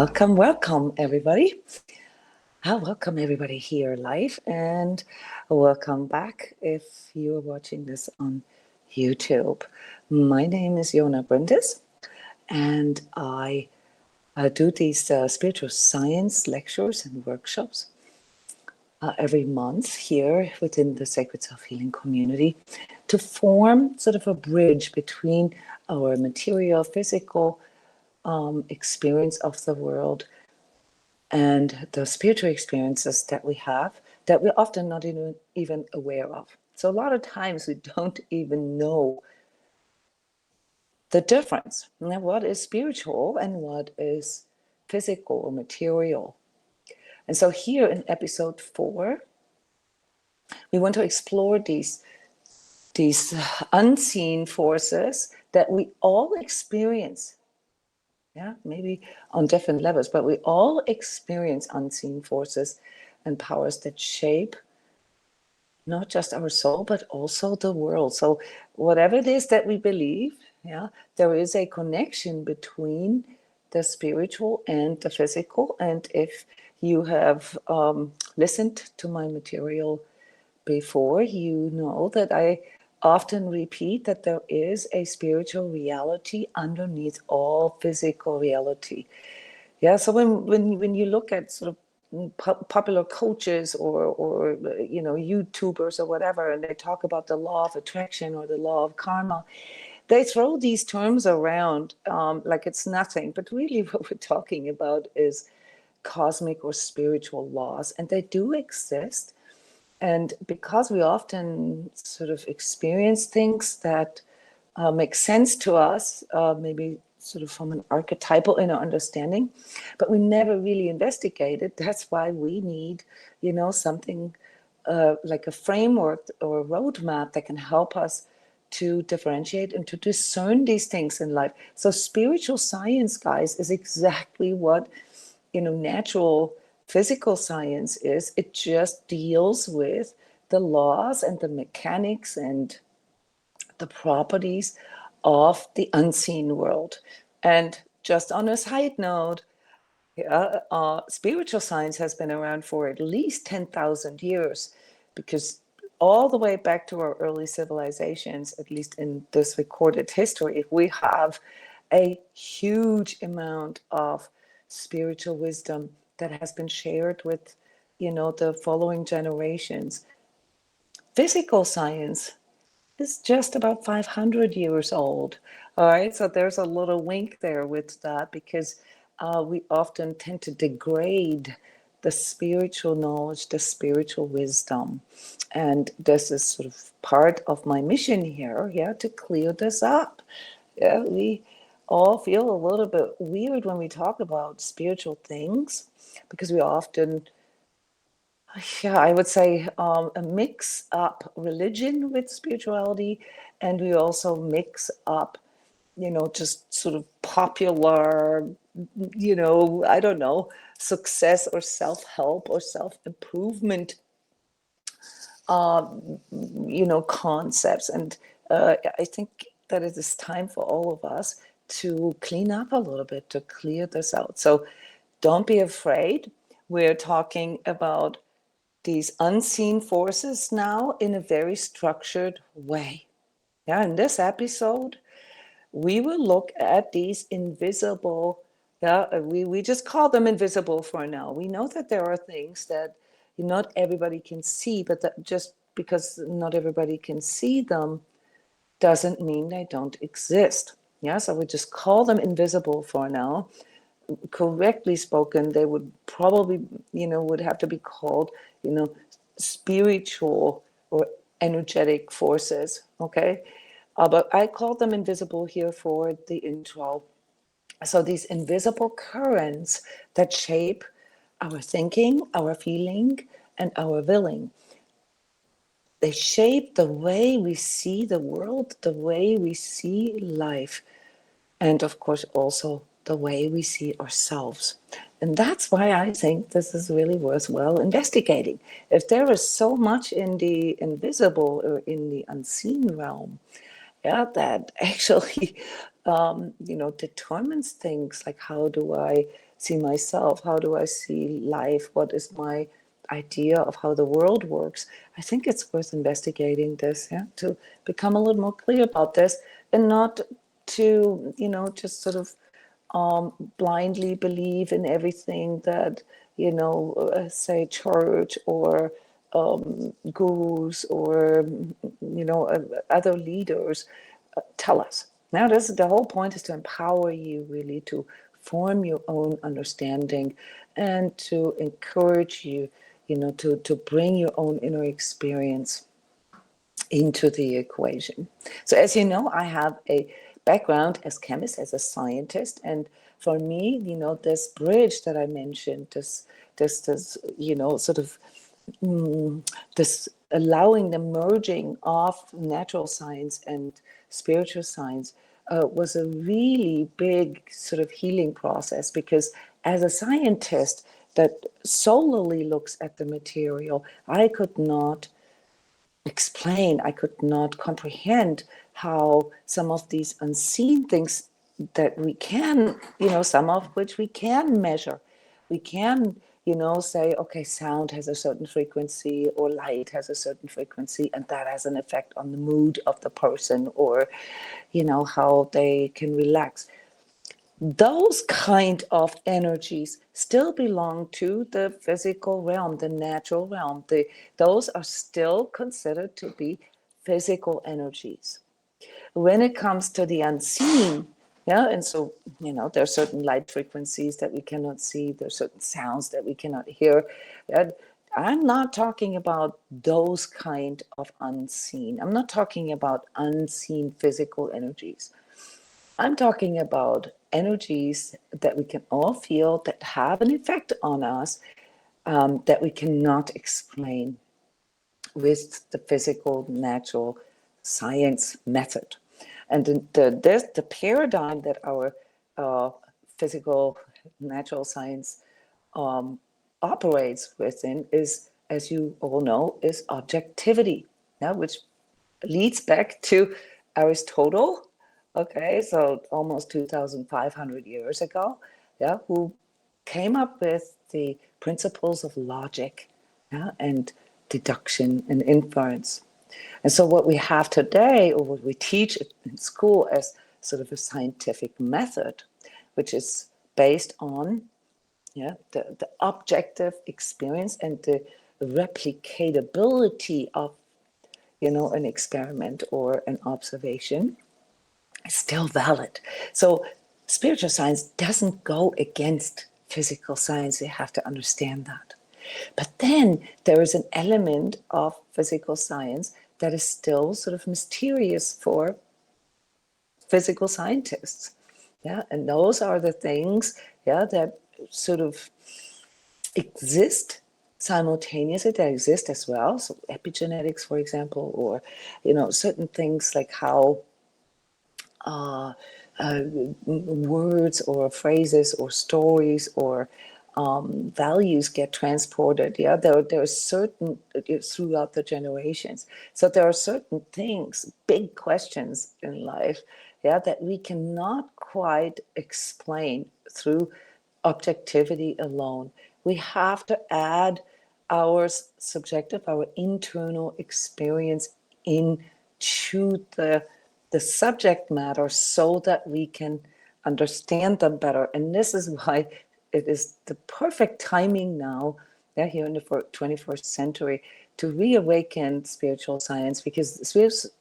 Welcome, everybody. Welcome, everybody here live, and welcome back if you're watching this on YouTube. My name is Jona Bryndis, and I do these spiritual science lectures and workshops every month here within the Sacred Self-Healing community to form sort of a bridge between our material, physical experience of the world and the spiritual experiences that we have that we're often not even aware of. So a lot of times we don't even know the difference. What is spiritual and what is physical or material? And so here in episode 4, we want to explore these unseen forces that we all experience. Yeah, maybe on different levels, but we all experience unseen forces and powers that shape not just our soul, but also the world. So whatever it is that we believe, there is a connection between the spiritual and the physical. And if you have listened to my material before, you know that I often repeat that there is a spiritual reality underneath all physical reality. Yeah, so when you look at sort of popular coaches or YouTubers or whatever, and they talk about the law of attraction or the law of karma, they throw these terms around like it's nothing. But really, what we're talking about is cosmic or spiritual laws, and they do exist. And because we often sort of experience things that make sense to us, maybe sort of from an archetypal inner understanding, but we never really investigate it. That's why we need, something like a framework or a roadmap that can help us to differentiate and to discern these things in life. So spiritual science, guys, is exactly what, natural physical science is. It just deals with the laws and the mechanics and the properties of the unseen world. And just on a side note, spiritual science has been around for at least 10,000 years, because all the way back to our early civilizations, at least in this recorded history, we have a huge amount of spiritual wisdom that has been shared with, the following generations. Physical science is just about 500 years old. All right, so there's a little wink there with that, because we often tend to degrade the spiritual knowledge, the spiritual wisdom. And this is sort of part of my mission here, to clear this up. Yeah, we all feel a little bit weird when we talk about spiritual things, because we often, I would say, mix up religion with spirituality, and we also mix up, just sort of popular, I don't know, success or self-help or self-improvement, concepts. And I think that it is time for all of us to clean up a little bit, to clear this out. So don't be afraid. We're talking about these unseen forces now in a very structured way. Yeah, in this episode, we will look at these invisible, we just call them invisible for now. We know that there are things that not everybody can see, but that just because not everybody can see them doesn't mean they don't exist. Yeah, so we just call them invisible for now. Correctly spoken, they would probably, would have to be called, spiritual or energetic forces, okay? But I call them invisible here for the intro. So these invisible currents that shape our thinking, our feeling, and our willing. They shape the way we see the world, the way we see life, and of course also the way we see ourselves. And that's why I think this is really worthwhile investigating. If there is so much in the invisible or in the unseen realm, that actually, determines things like, how do I see myself? How do I see life? What is my idea of how the world works? I think it's worth investigating this, yeah, to become a little more clear about this, and not to, just sort of blindly believe in everything that, say church or gurus or, other leaders tell us. Now, the whole point is to empower you really to form your own understanding and to encourage you, to bring your own inner experience into the equation. So as you know, I have a background as chemist, as a scientist, and for me, this bridge that I mentioned, this sort of this allowing the merging of natural science and spiritual science was a really big sort of healing process, because as a scientist that solely looks at the material, I could not explain, I could not comprehend how some of these unseen things that we can, some of which we can measure. We can, say, okay, sound has a certain frequency or light has a certain frequency, and that has an effect on the mood of the person, or, how they can relax. Those kind of energies still belong to the physical realm, the natural realm. Those are still considered to be physical energies. When it comes to the unseen, yeah, and so, there are certain light frequencies that we cannot see, there are certain sounds that we cannot hear. I'm not talking about those kind of unseen. I'm not talking about unseen physical energies. I'm talking about energies that we can all feel, that have an effect on us, that we cannot explain with the physical, natural science method. And the paradigm that our physical, natural science operates within is, as you all know, is objectivity, yeah, which leads back to Aristotle. Okay, so almost 2,500 years ago, yeah, who came up with the principles of logic, yeah, and deduction and inference. And so what we have today, or what we teach in school as sort of a scientific method, which is based on, yeah, the objective experience and the replicatability of, an experiment or an observation, is still valid. So spiritual science doesn't go against physical science. You have to understand that. But then there is an element of physical science that is still sort of mysterious for physical scientists. Yeah, and those are the things, yeah, that sort of exist simultaneously, that exist as well. So epigenetics, for example, or, certain things like how words or phrases or stories or values get transported. Yeah, there are certain throughout the generations. So there are certain things, big questions in life, yeah, that we cannot quite explain through objectivity alone. We have to add our subjective, our internal experience into the subject matter, so that we can understand them better. And this is why it is the perfect timing now, yeah, here in the 21st century, to reawaken spiritual science, because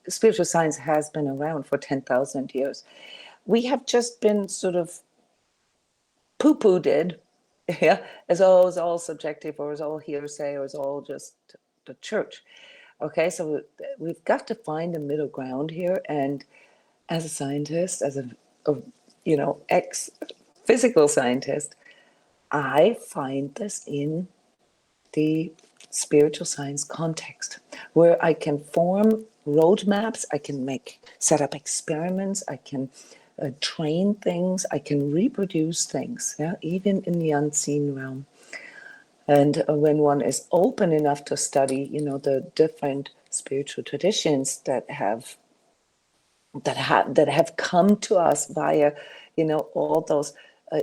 spiritual science has been around for 10,000 years. We have just been sort of poo-pooed, yeah, as oh, it's all subjective, or it's all hearsay, or it's all just the church. Okay, so we've got to find a middle ground here. And as a scientist, as a ex-physical scientist, I find this in the spiritual science context, where I can form roadmaps, I can set up experiments, I can train things, I can reproduce things, yeah, even in the unseen realm. And when one is open enough to study, the different spiritual traditions that have come to us via, all those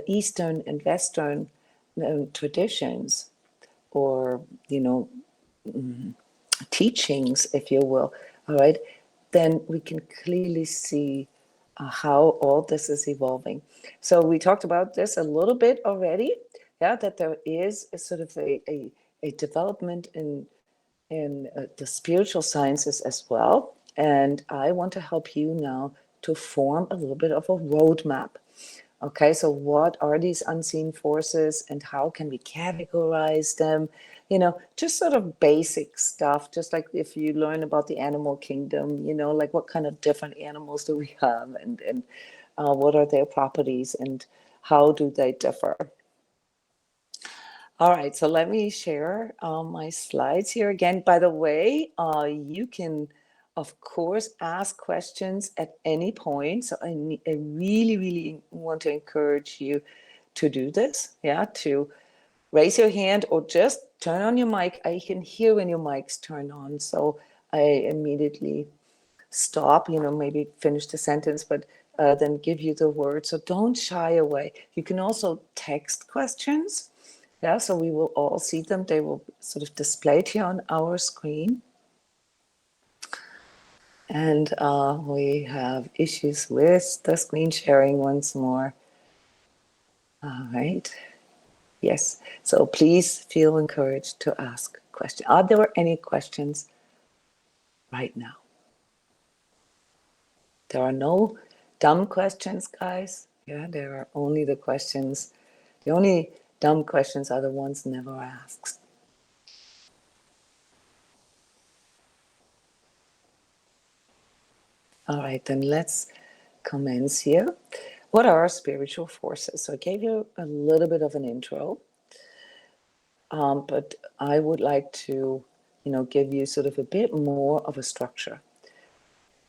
Eastern and Western traditions, or teachings, if you will, all right, then we can clearly see how all this is evolving. So we talked about this a little bit already, yeah, that there is a sort of a development in the spiritual sciences as well. And I want to help you now to form a little bit of a roadmap. Okay, so what are these unseen forces and how can we categorize them? Just sort of basic stuff, just like if you learn about the animal kingdom, like what kind of different animals do we have, and what are their properties and how do they differ? All right, so let me share my slides here again. By the way, you can, of course, ask questions at any point. So I really, really want to encourage you to do this, yeah, to raise your hand or just turn on your mic. I can hear when your mic's turn on, so I immediately stop, maybe finish the sentence, but then give you the word. So don't shy away. You can also text questions. Yeah, so we will all see them. They will sort of displayed here on our screen. And we have issues with the screen sharing once more. All right. Yes. So please feel encouraged to ask questions. Are there any questions right now? There are no dumb questions, guys. Yeah, there are only the questions. The only dumb questions are the ones never asked. All right, then let's commence here. What are spiritual forces? So I gave you a little bit of an intro, but I would like to, give you sort of a bit more of a structure.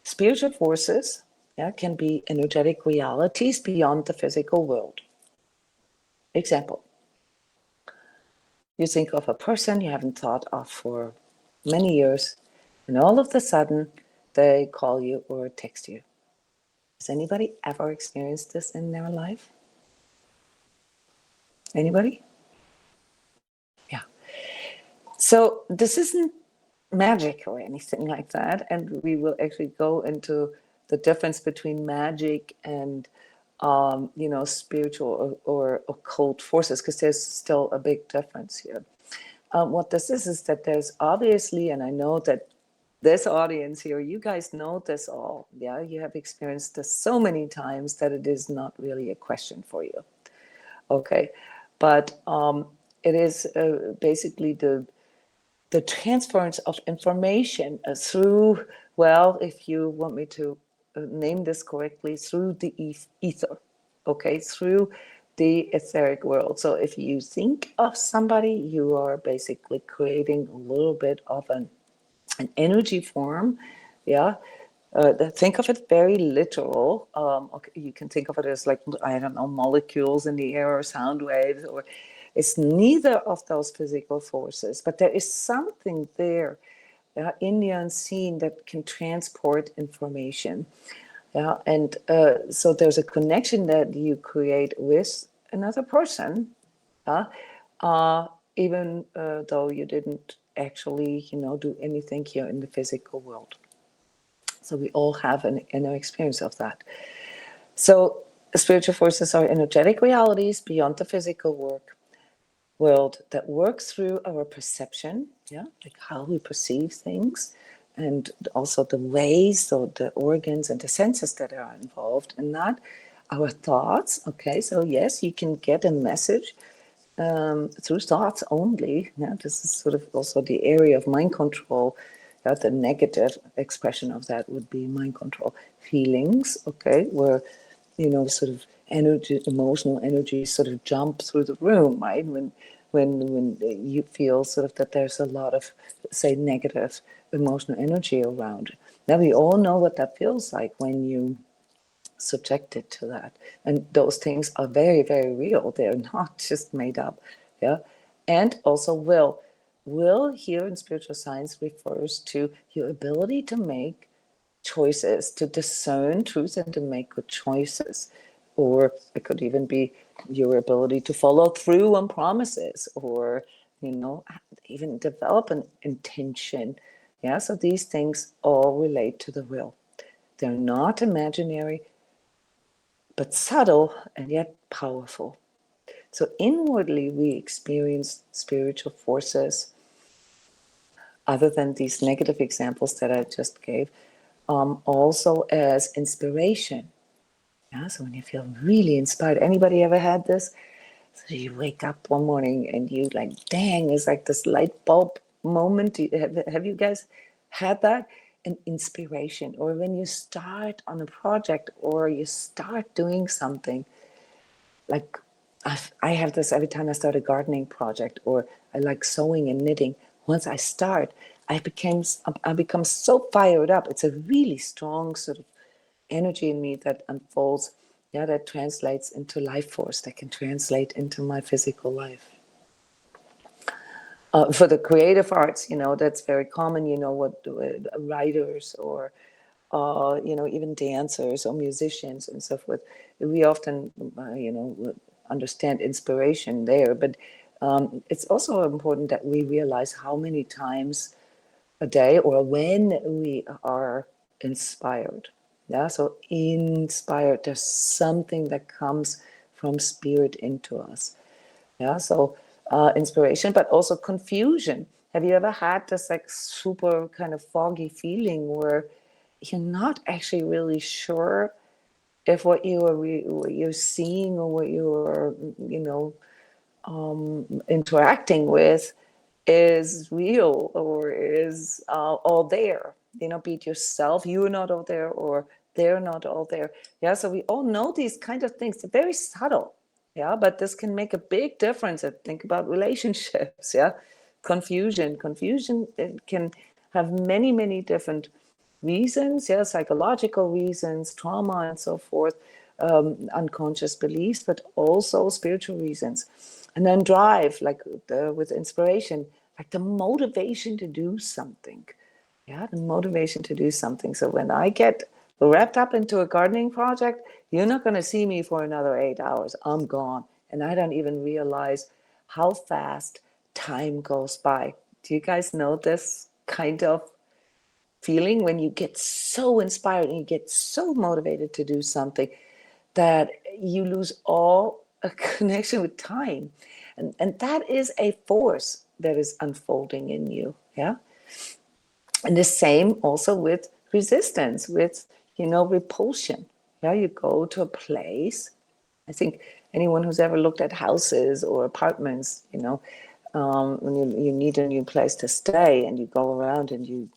Spiritual forces, yeah, can be energetic realities beyond the physical world. Example, you think of a person you haven't thought of for many years, and all of a sudden they call you or text you. Has anybody ever experienced this in their life? Anybody? Yeah. So this isn't magic or anything like that. And we will actually go into the difference between magic and, spiritual or occult forces, because there's still a big difference here. What this is that there's obviously, and I know that this audience here, you guys know this all. Yeah, you have experienced this so many times that it is not really a question for you. Okay, but it is basically the transference of information through, well, if you want me to name this correctly, through the ether, okay, through the etheric world. So if you think of somebody, you are basically creating a little bit of an energy form, yeah. Think of it very literal. Okay, you can think of it as like, I don't know, molecules in the air or sound waves, or it's neither of those physical forces, but there is something there in the unseen that can transport information. Yeah, and so there's a connection that you create with another person, even though you didn't actually, do anything here in the physical world. So we all have an inner experience of that. So spiritual forces are energetic realities beyond the physical world that work through our perception, yeah, like how we perceive things, and also the ways, so the organs and the senses that are involved in that, our thoughts. Okay, so yes, you can get a message through thoughts only. Yeah, this is sort of also the area of mind control. Yeah, the negative expression of that would be mind control. Feelings, okay, where sort of energy, emotional energy, sort of jump through the room, right? When you feel sort of that there's a lot of, say, negative emotional energy around. Now we all know what that feels like when you subjected to that, and those things are very, very real. They're not just made up. Yeah. And also will here in spiritual science refers to your ability to make choices, to discern truth and to make good choices. Or it could even be your ability to follow through on promises, or, even develop an intention. Yeah, so these things all relate to the will. They're not imaginary, but subtle and yet powerful. So inwardly, we experience spiritual forces, other than these negative examples that I just gave, also as inspiration. Yeah, so when you feel really inspired, anybody ever had this? So you wake up one morning and you like, dang, it's like this light bulb moment. Have you guys had that? An inspiration, or when you start on a project or you start doing something, like I have this every time I start a gardening project, or I like sewing and knitting. Once I start, I become so fired up. It's a really strong sort of energy in me that unfolds. Yeah, that translates into life force, that can translate into my physical life. For the creative arts, that's very common. What writers, or even dancers or musicians and so forth. We often, understand inspiration there, but it's also important that we realize how many times a day or when we are inspired. Yeah, so inspired, there's something that comes from spirit into us. Yeah, so inspiration, but also confusion. Have you ever had this like super kind of foggy feeling where you're not actually really sure if what you're seeing or what you're interacting with is real or is all there? Be it yourself, you're not all there, or they're not all there. Yeah, so we all know these kind of things. They're very subtle. Yeah, but this can make a big difference. Think about relationships. Yeah, confusion, it can have many, many different reasons. Yeah, psychological reasons, trauma, and so forth, unconscious beliefs, but also spiritual reasons. And then drive, like with inspiration, like the motivation to do something. Yeah, the motivation to do something. So when I get wrapped up into a gardening project, you're not going to see me for another 8 hours. I'm gone. And I don't even realize how fast time goes by. Do you guys know this kind of feeling when you get so inspired and you get so motivated to do something that you lose all a connection with time? And that is a force that is unfolding in you. Yeah. And the same also with resistance, with, repulsion. Yeah, you go to a place. I think anyone who's ever looked at houses or apartments, when you need a new place to stay and you go around and you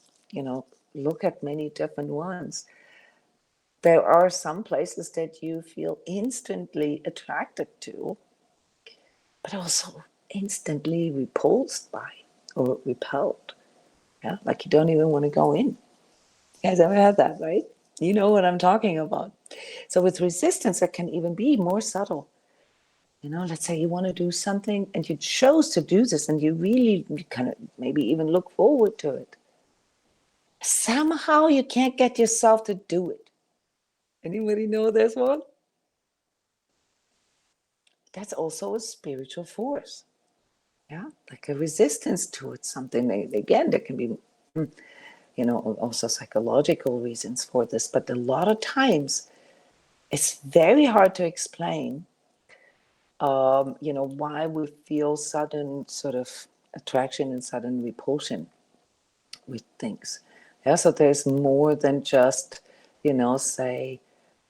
look at many different ones, there are some places that you feel instantly attracted to, but also instantly repulsed by or repelled. Yeah, like you don't even want to go in. You guys ever had that, right? You know what I'm talking about. So with resistance, it can even be more subtle. Let's say you want to do something and you chose to do this and you kind of maybe even look forward to it. Somehow you can't get yourself to do it. Anybody know this one? That's also a spiritual force. Yeah, like a resistance towards something. Again, there can be, also psychological reasons for this, but a lot of times it's very hard to explain, why we feel sudden sort of attraction and sudden repulsion with things. Yeah, so there's more than just, say,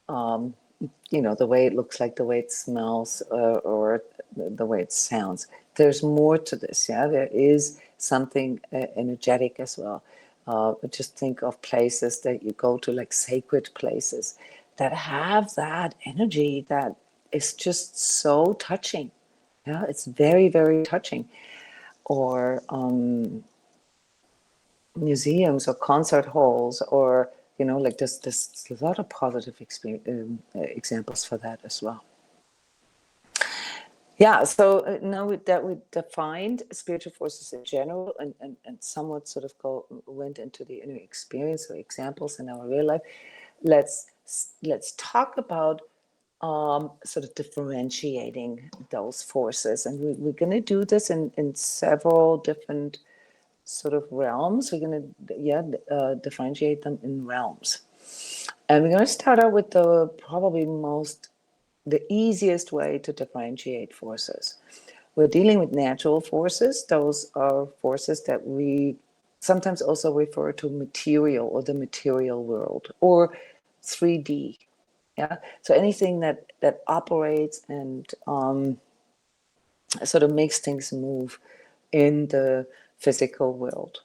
the way it looks, like the way it smells, or the way it sounds. There's more to this. Yeah, there is something energetic as well. But just think of places that you go to, like sacred places, that have that energy that is just so touching. Yeah, it's very, very touching. Or museums or concert halls, or like there's a lot of positive examples for that as well. Yeah, so now that we defined spiritual forces in general, and somewhat sort of went into the inner experience or examples in our real life, let's talk about sort of differentiating those forces. And we're going to do this in several different sort of realms. We're going to differentiate them in realms. And we're going to start out with the easiest way to differentiate forces. We're dealing with natural forces. Those are forces that we sometimes also refer to material or the material world or 3D. Yeah. So anything that operates and sort of makes things move in the physical world.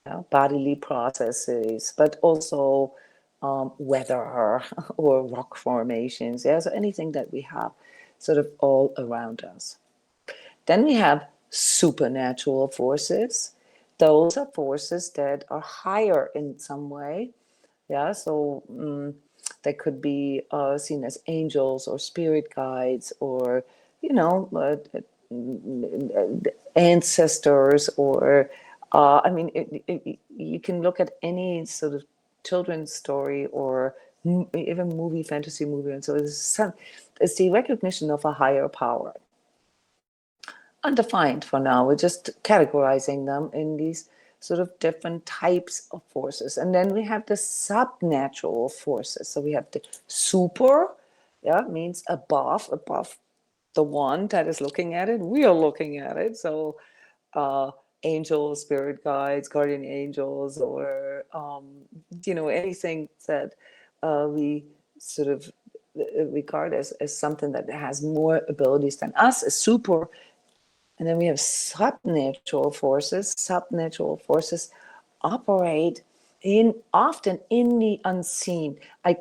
Yeah? Bodily processes, but also weather or rock formations. Yeah. So anything that we have sort of all around us. Then we have supernatural forces. Those are forces that are higher in some way. Yeah, so they could be seen as angels or spirit guides or, ancestors or, I mean, you can look at any sort of children's story or even fantasy movie. And so it's the recognition of a higher power. Undefined for now. We're just categorizing them in these sort of different types of forces. And then we have the subnatural forces. So we have the super, means above the one that is looking at it. We are looking at it. So angels, spirit guides, guardian angels, or, anything that we sort of regard as something that has more abilities than us, a super. And then we have subnatural forces. Subnatural forces operate often in the unseen. I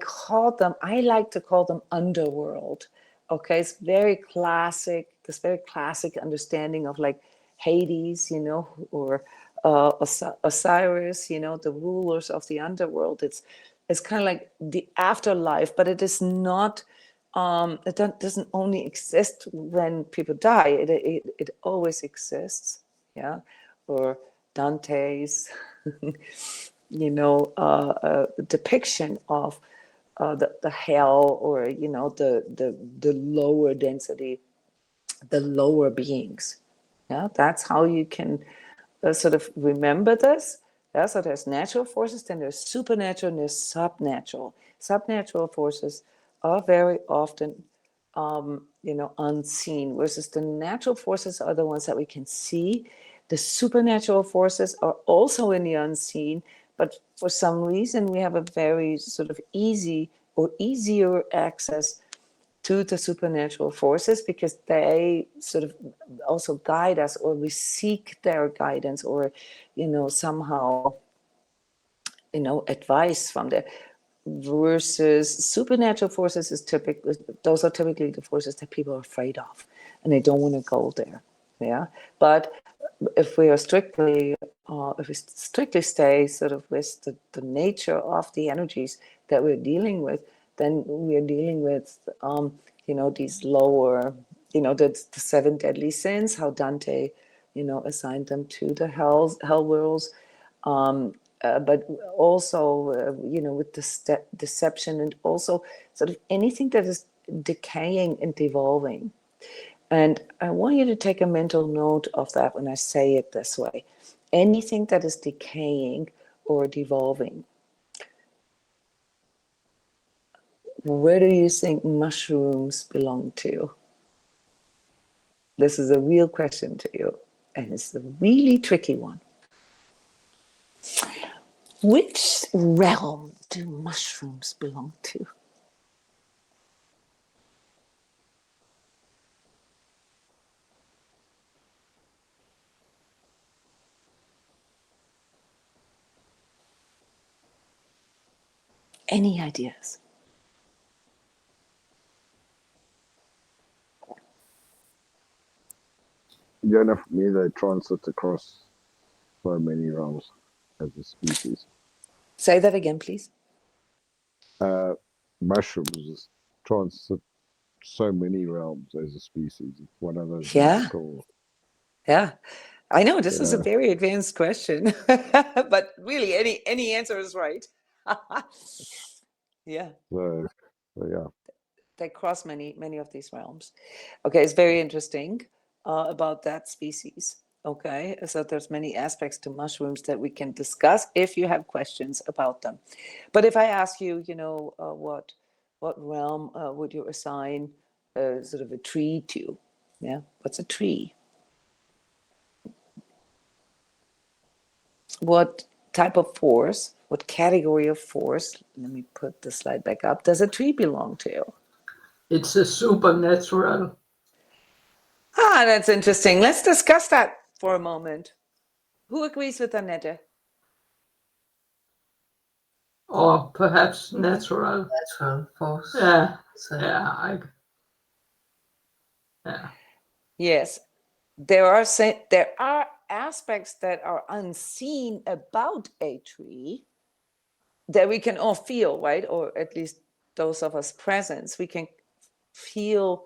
like to call them underworld. Okay, it's very classic, this very classic understanding of like Hades, or Osiris, the rulers of the underworld. It's kind of like the afterlife, but it is not. It doesn't only exist when people die. It always exists. Yeah, or Dante's, depiction of the hell, or the lower density, the lower beings. Yeah, that's how you can sort of remember this. Yeah, so there's natural forces, then there's supernatural, and there's subnatural. Subnatural forces are very often, unseen, versus the natural forces are the ones that we can see. The supernatural forces are also in the unseen, but for some reason we have a very sort of easy or easier access to the supernatural forces because they sort of also guide us, or we seek their guidance, or somehow advice from there. Versus supernatural forces those are typically the forces that people are afraid of and they don't want to go there. Yeah, but if we strictly stay sort of with the nature of the energies that we're dealing with, then we're dealing with these lower, the seven deadly sins, how Dante assigned them to the hell worlds, but also with the deception, and also sort of anything that is decaying and devolving. And I want you to take a mental note of that when I say it this way. Anything that is decaying or devolving. Where do you think mushrooms belong to? This is a real question to you, and it's a really tricky one. Which realm do mushrooms belong to? Any ideas? Jona, for me, they transit across so many realms as a species. Say that again, please. Mushrooms transit so many realms as a species. It's one of those Yeah. mythical. Yeah. I know this is a very advanced question, but really any answer is right. Yeah. So yeah. They cross many of these realms. Okay, it's very interesting about that species. Okay, so there's many aspects to mushrooms that we can discuss if you have questions about them. But if I ask you, what realm would you assign sort of a tree to? Yeah, what's a tree? What type of force, what category of force, let me put the slide back up, does a tree belong to? It's a supernatural. Ah, that's interesting. Let's discuss that for a moment. Who agrees with Annette? Or perhaps natural. Natural force. Yeah, So yeah. Yes, there are aspects that are unseen about a tree that we can all feel, right? Or at least those of us present, we can feel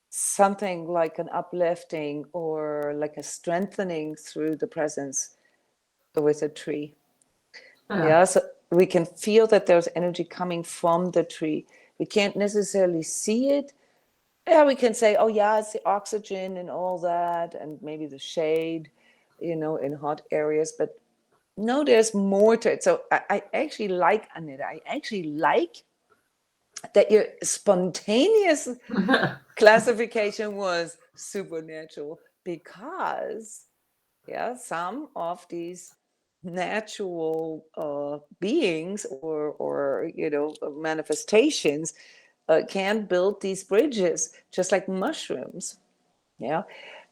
something like an uplifting or like a strengthening through the presence with a tree. Yeah, so we can feel that there's energy coming from the tree. We can't necessarily see it. Yeah, we can say, oh yeah, it's the oxygen and all that, and maybe the shade, in hot areas. But no, there's more to it. So I actually like, Anita, I actually like that your spontaneous classification was supernatural, because some of these natural beings or manifestations can build these bridges just like mushrooms. Yeah.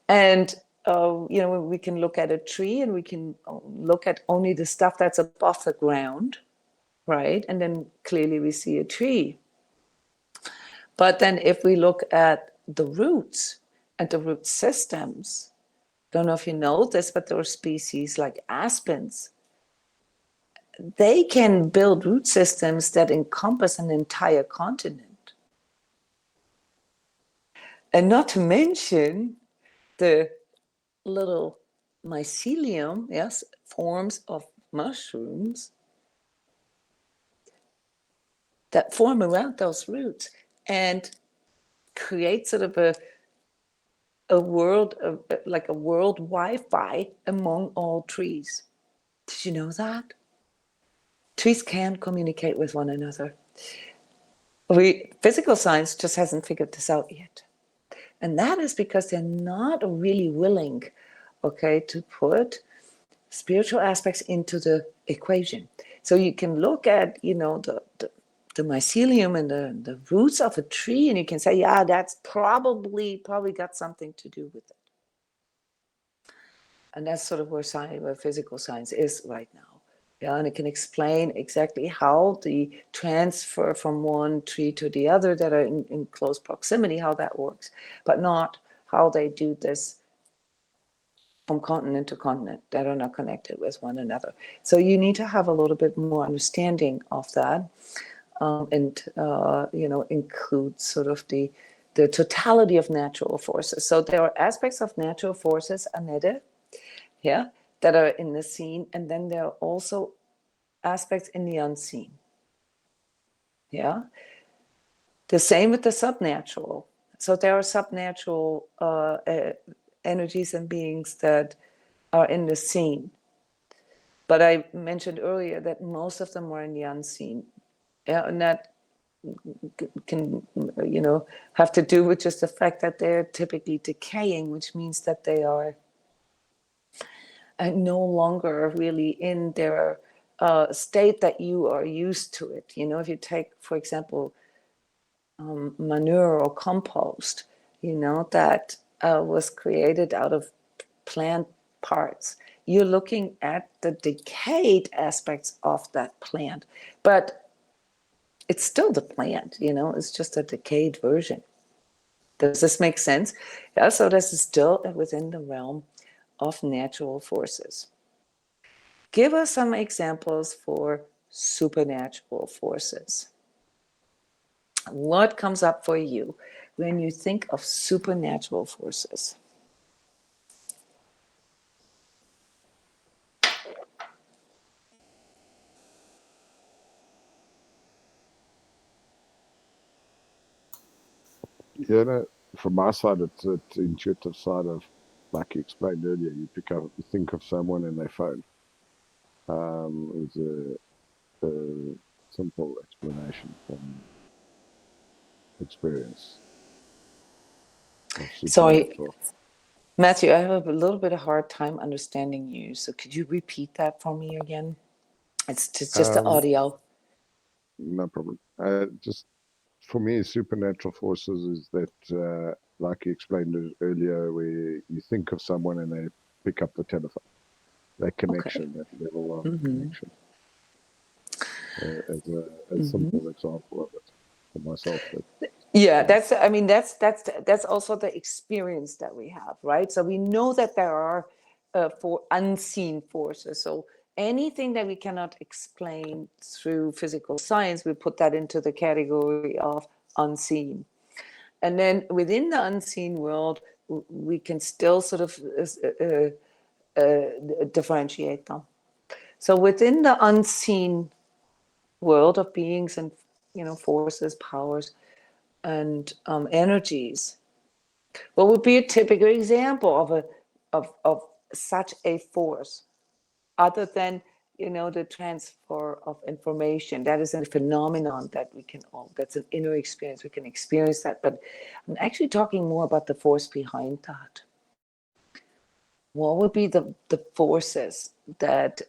And we can look at a tree and we can look at only the stuff that's above the ground, right? And then clearly we see a tree. But then if we look at the roots and the root systems, don't know if you know this, but there are species like aspens. They can build root systems that encompass an entire continent. And not to mention the little mycelium, yes, forms of mushrooms that form around those roots and create sort of a world of, like a world Wi-Fi among all trees. Did you know that? Trees can communicate with one another. Physical science just hasn't figured this out yet. And that is because they're not really willing, okay, to put spiritual aspects into the equation. So you can look at, the mycelium and the roots of a tree, and you can say, yeah, that's probably got something to do with it. And that's sort of where physical science is right now. Yeah, and it can explain exactly how the transfer from one tree to the other that are in close proximity, how that works, but not how they do this from continent to continent that are not connected with one another. So you need to have a little bit more understanding of that, and include sort of the totality of natural forces. So there are aspects of natural forces, Annette, yeah, that are in the seen, and then there are also aspects in the unseen. Yeah. The same with the subnatural. So there are subnatural energies and beings that are in the seen. But I mentioned earlier that most of them are in the unseen. Yeah, and that can, have to do with just the fact that they're typically decaying, which means that they are no longer really in their state that you are used to it. If you take, for example, manure or compost, that was created out of plant parts. You're looking at the decayed aspects of that plant, but it's still the plant, it's just a decayed version. Does this make sense? Yeah, so this is still within the realm of natural forces. Give us some examples for supernatural forces. What comes up for you when you think of supernatural forces? Jona, from my side, it's the intuitive side of, like you explained earlier, you think of someone and their phone. Is a simple explanation from experience of Sorry, supernatural. Matthew, I have a little bit of hard time understanding you. So could you repeat that for me again? It's just the Um, audio. no problem. Just for me, supernatural forces is that, like you explained earlier, where you think of someone and they pick up the telephone. That Okay. connection, that level of Mm-hmm. connection, as a Mm-hmm. simple example of it for myself. Yeah, Um, that's also the experience that we have, right? So we know that there are for unseen forces. So anything that we cannot explain through physical science, we put that into the category of unseen. And then within the unseen world, we can still sort of differentiate them. So within the unseen world of beings and forces, powers, and energies, what would be a typical example of such a force, other than the transfer of information? That is a phenomenon that we can all, that's an inner experience, we can experience that. But I'm actually talking more about the force behind that. What would be the forces that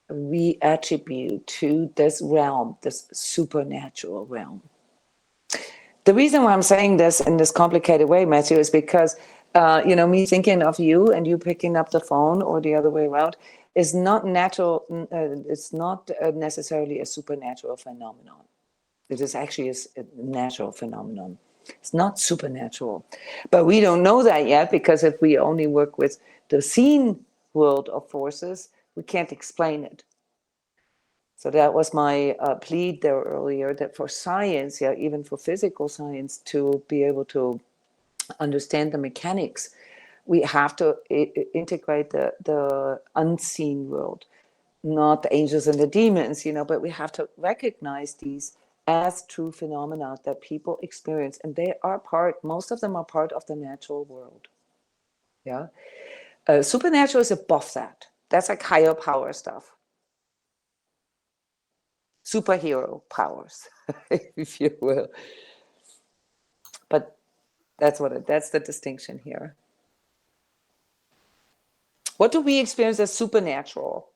we attribute to this realm, this supernatural realm? The reason why I'm saying this in this complicated way, Matthew, is because, me thinking of you and you picking up the phone or the other way around is not natural. It's not necessarily a supernatural phenomenon. It is actually a natural phenomenon. It's not supernatural. But we don't know that yet, because if we only work with the seen world of forces, we can't explain it. So that was my plea there earlier, that for science, yeah, even for physical science, to be able to understand the mechanics, we have to integrate the unseen world, not the angels and the demons, but we have to recognize these as true phenomena that people experience. And they are most of them are part of the natural world. Yeah. Supernatural is above that. That's like higher power stuff. Superhero powers, if you will. But that's the distinction here. What do we experience as supernatural?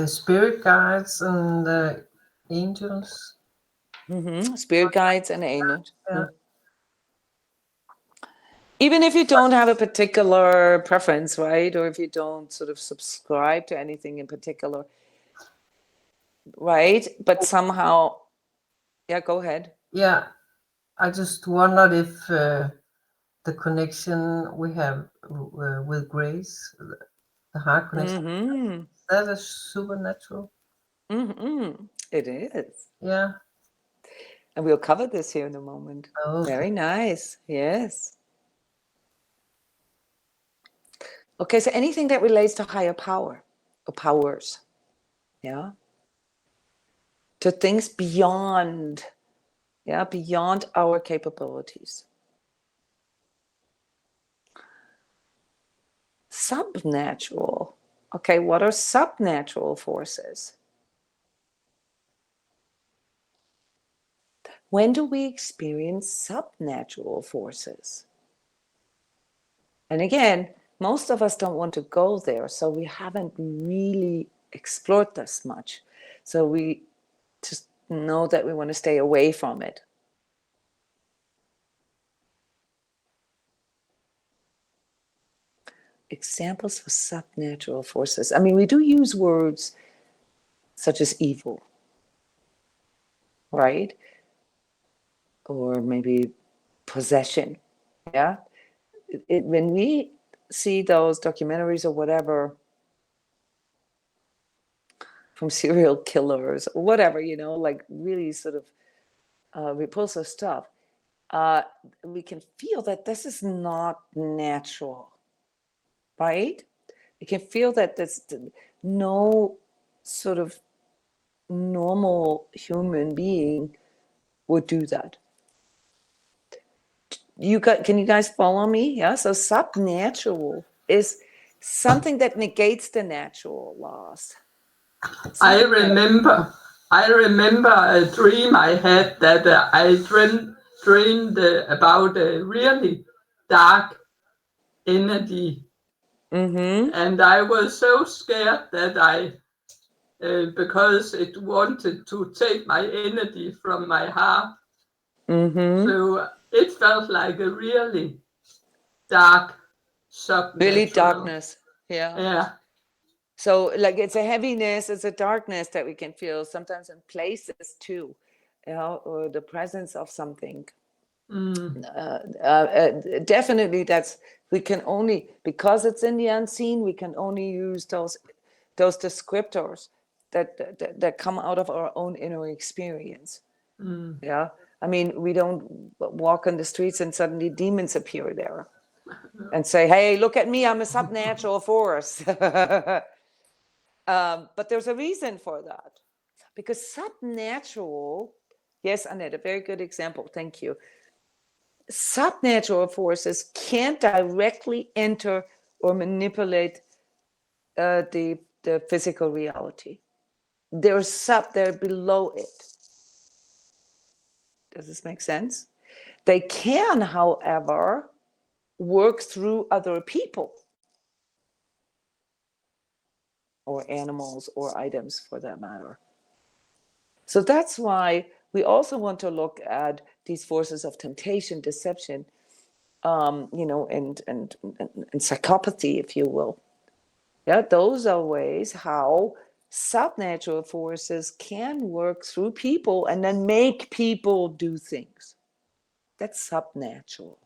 Spirit guides and angels. Spirit guides and angels. Yeah. Even if you don't have a particular preference, right? Or if you don't sort of subscribe to anything in particular, right? But somehow, yeah, go ahead. Yeah, I just wondered if the connection we have with grace, the heart connection, Mm-hmm. that is supernatural. Mm-hmm. It is. Yeah. And we'll cover this here in a moment. Okay. Very nice. Yes. Okay, so anything that relates to higher power or powers, yeah, to things beyond, yeah, beyond our capabilities. Subnatural. Okay, what are subnatural forces? When do we experience subnatural forces? And again, most of us don't want to go there, so we haven't really explored this much. So we just know that we want to stay away from it. Examples of subnatural forces. I mean, we do use words such as evil, right? Or maybe possession. Yeah. When we see those documentaries or whatever from serial killers or whatever, like really sort of repulsive stuff, we can feel that this is not natural, right? We can feel that there's no sort of normal human being would do that. Can you guys follow me? Yeah. So subnatural is something that negates the natural laws. I remember a dream I had that I dreamed about a really dark energy. Mm-hmm. And I was so scared that because it wanted to take my energy from my heart. Mm-hmm. So it felt like a really dark subnatural. Really darkness. Yeah. Yeah. So like it's a heaviness, it's a darkness that we can feel sometimes in places too, or the presence of something. Definitely we can only, because it's in the unseen, we can only use those descriptors that come out of our own inner experience. Yeah. I mean, we don't walk on the streets and suddenly demons appear there and say, hey, look at me, I'm a subnatural force. But there's a reason for that. Because subnatural, yes, Annette, a very good example. Thank you. Subnatural forces can't directly enter or manipulate the physical reality. They're below it. Does this make sense? They can, however, work through other people or animals or items for that matter. So that's why we also want to look at these forces of temptation, deception, and psychopathy, if you will. Yeah, those are ways how subnatural forces can work through people and then make people do things. That's subnatural.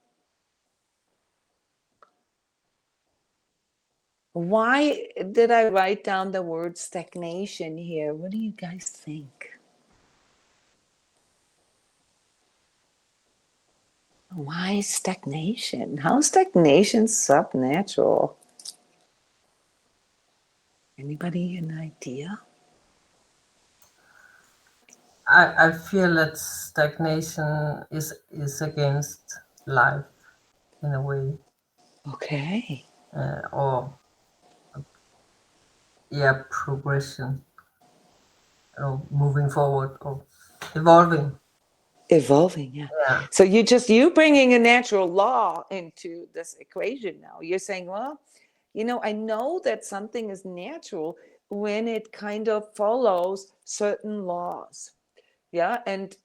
Why did I write down the word stagnation here? What do you guys think? Why stagnation? How is stagnation subnatural? Anybody an idea? I feel that stagnation is against life in a way, Okay. or progression, or moving forward, or evolving. Evolving, yeah. Yeah. So you bringing a natural law into this equation now. You're saying, well, I know that something is natural when it kind of follows certain laws. Yeah. And,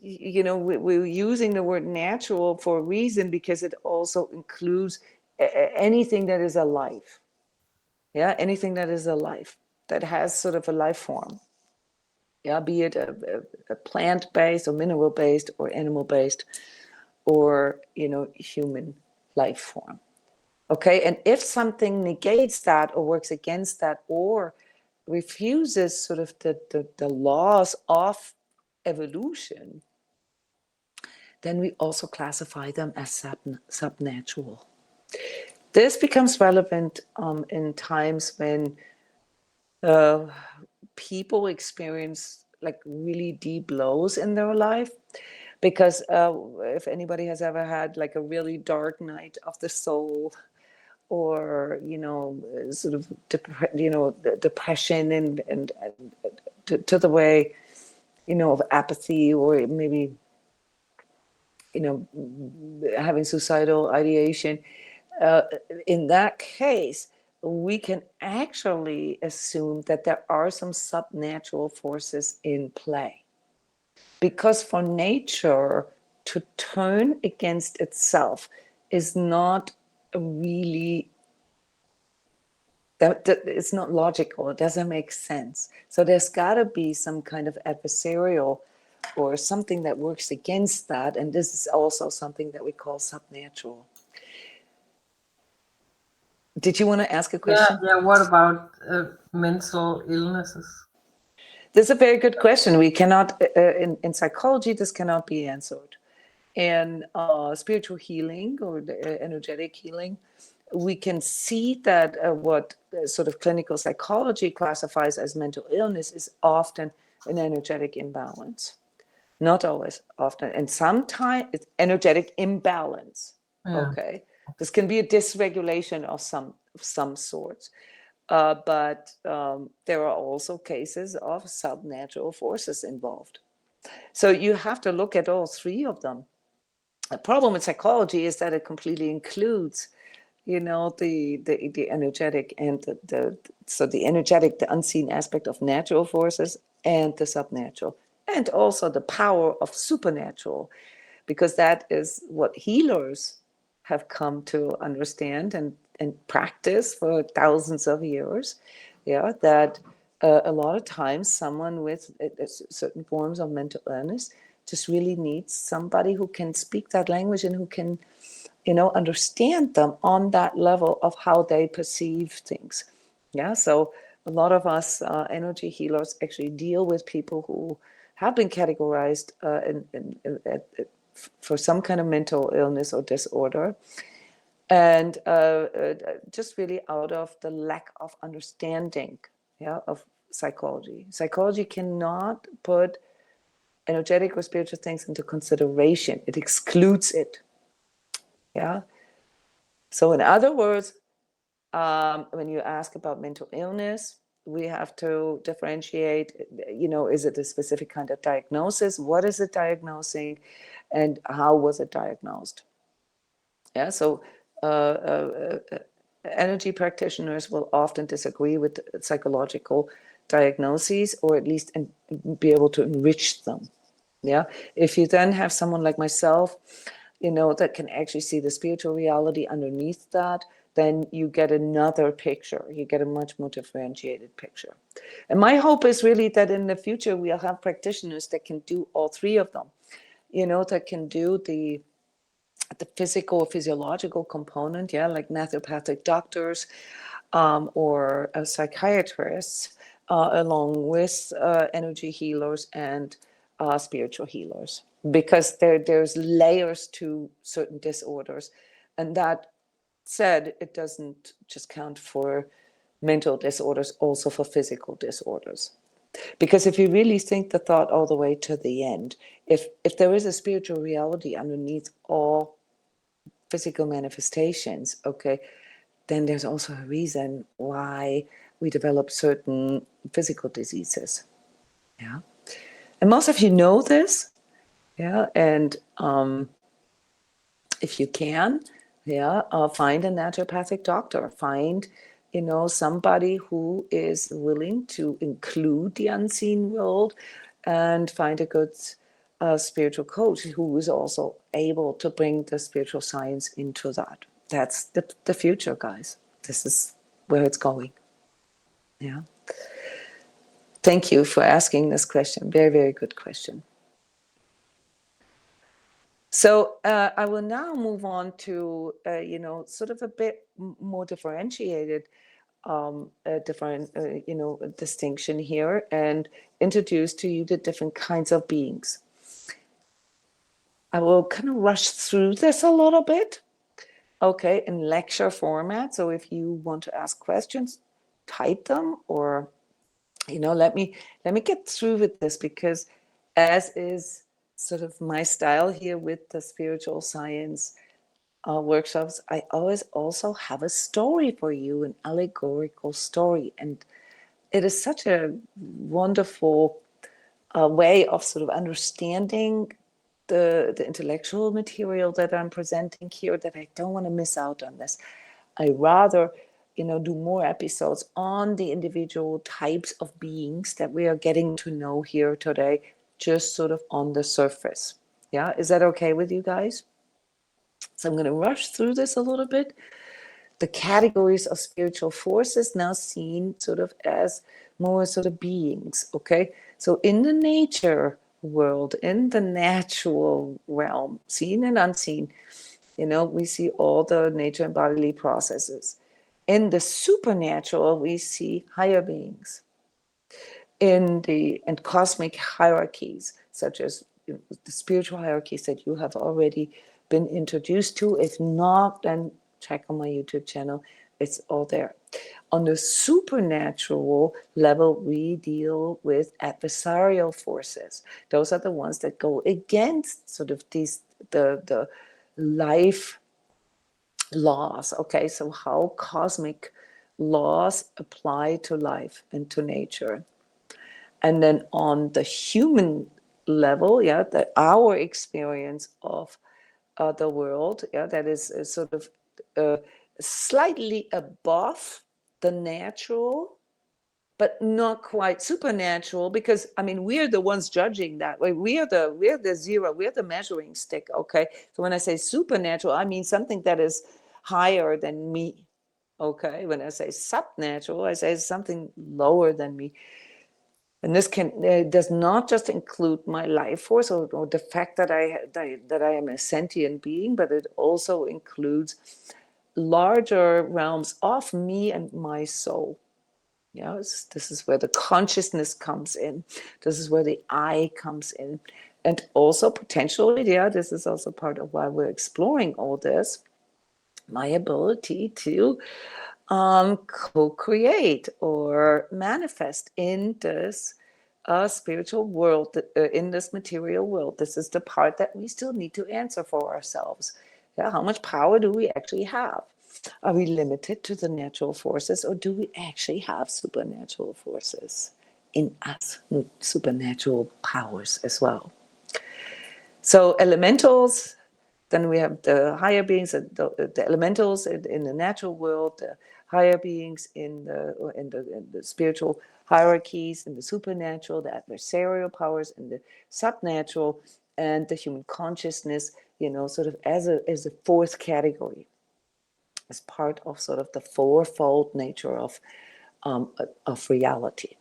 we're using the word natural for a reason because it also includes anything that is alive. Yeah. Anything that is alive, that has sort of a life form. Yeah. Be it a plant-based or mineral-based or animal-based or, human life form. Okay. And if something negates that or works against that or refuses sort of the laws of evolution, then we also classify them as subnatural. This becomes relevant in times when people experience like really deep lows in their life. Because if anybody has ever had like a really dark night of the soul, or sort of depression and to the way of apathy, or maybe having suicidal ideation, in that case we can actually assume that there are some subnatural forces in play, because for nature to turn against itself is not really, that it's not logical. It doesn't make sense. So there's got to be some kind of adversarial or something that works against that. And this is also something that we call subnatural. Did you want to ask a question? Yeah. What about mental illnesses? This is a very good question. We cannot, in psychology, this cannot be answered. In spiritual healing or energetic healing, we can see that what sort of clinical psychology classifies as mental illness is often an energetic imbalance. Not always, often. And sometimes it's energetic imbalance. Yeah. Okay. This can be a dysregulation of some sorts. But there are also cases of subnatural forces involved. So you have to look at all three of them. The problem with psychology is that it completely includes, you know, the energetic and the energetic, the unseen aspect of natural forces and the subnatural, and also the power of supernatural, because that is what healers have come to understand and practice for thousands of years. Yeah, that a lot of times someone with certain forms of mental illness just really needs somebody who can speak that language and who can, you know, understand them on that level of how they perceive things. Yeah, so a lot of us energy healers actually deal with people who have been categorized for some kind of mental illness or disorder, and just really out of the lack of understanding, yeah, of psychology. Psychology cannot put energetic or spiritual things into consideration. It excludes it. Yeah. So in other words, when you ask about mental illness, we have to differentiate, you know, is it a specific kind of diagnosis? What is it diagnosing? And how was it diagnosed? Yeah, so energy practitioners will often disagree with psychological diagnoses, or at least be able to enrich them. Yeah, if you then have someone like myself, you know, that can actually see the spiritual reality underneath that, then you get another picture. You get a much more differentiated picture. And my hope is really that in the future we'll have practitioners that can do all three of them, you know, that can do the physical, physiological component, yeah, like naturopathic doctors or psychiatrists, along with energy healers and spiritual healers, because there's layers to certain disorders. And that said, it doesn't just count for mental disorders, also for physical disorders. Because if you really think the thought all the way to the end, if there is a spiritual reality underneath all physical manifestations, okay, then there's also a reason why we develop certain physical diseases. Yeah. And most of you know this. Yeah. And if you can, yeah, find a naturopathic doctor. Find, you know, somebody who is willing to include the unseen world, and find a good spiritual coach who is also able to bring the spiritual science into that. That's the future, guys. This is where it's going. Yeah. Thank you for asking this question. Very, very good question. So I will now move on to, you know, sort of a bit more differentiated, you know, distinction here, and introduce to you the different kinds of beings. I will kind of rush through this a little bit, okay, in lecture format. So if you want to ask questions, type them, or, you know, let me get through with this, because as is sort of my style here with the spiritual science workshops, I always also have a story for you, an allegorical story. And it is such a wonderful way of sort of understanding the intellectual material that I'm presenting here, that I don't want to miss out on this. I rather, you know, do more episodes on the individual types of beings that we are getting to know here today, just sort of on the surface. Yeah, is that okay with you guys? So I'm going to rush through this a little bit. The categories of spiritual forces now seen sort of as more sort of beings, okay? So in the nature world, in the natural realm, seen and unseen, you know, we see all the nature and bodily processes. In the supernatural, we see higher beings. In cosmic hierarchies, such as the spiritual hierarchies that you have already been introduced to. If not, then check on my YouTube channel. It's all there. On the supernatural level, we deal with adversarial forces. Those are the ones that go against sort of the life laws. Okay, so how cosmic laws apply to life and to nature. And then on the human level, yeah, our experience of the world, yeah, that is sort of slightly above the natural, but not quite supernatural, because I mean we're the ones judging that way. We're the zero, we're the measuring stick. Okay, so when I say supernatural, I mean something that is higher than me. Okay, when I say subnatural, I say something lower than me. And this does not just include my life force or the fact that I am a sentient being, but it also includes larger realms of me and my soul. Yeah, this is where the consciousness comes in. This is where the I comes in. And also potentially, yeah, this is also part of why we're exploring all this, my ability to co-create or manifest in this spiritual world, in this material world. This is the part that we still need to answer for ourselves. Yeah, how much power do we actually have? Are we limited to the natural forces, or do we actually have supernatural forces in us, supernatural powers as well? So elementals, then we have the higher beings, the elementals in the natural world, the higher beings in the spiritual hierarchies, in the supernatural, the adversarial powers, in the subnatural, and the human consciousness, sort of as a fourth category, as part of sort of the fourfold nature of reality.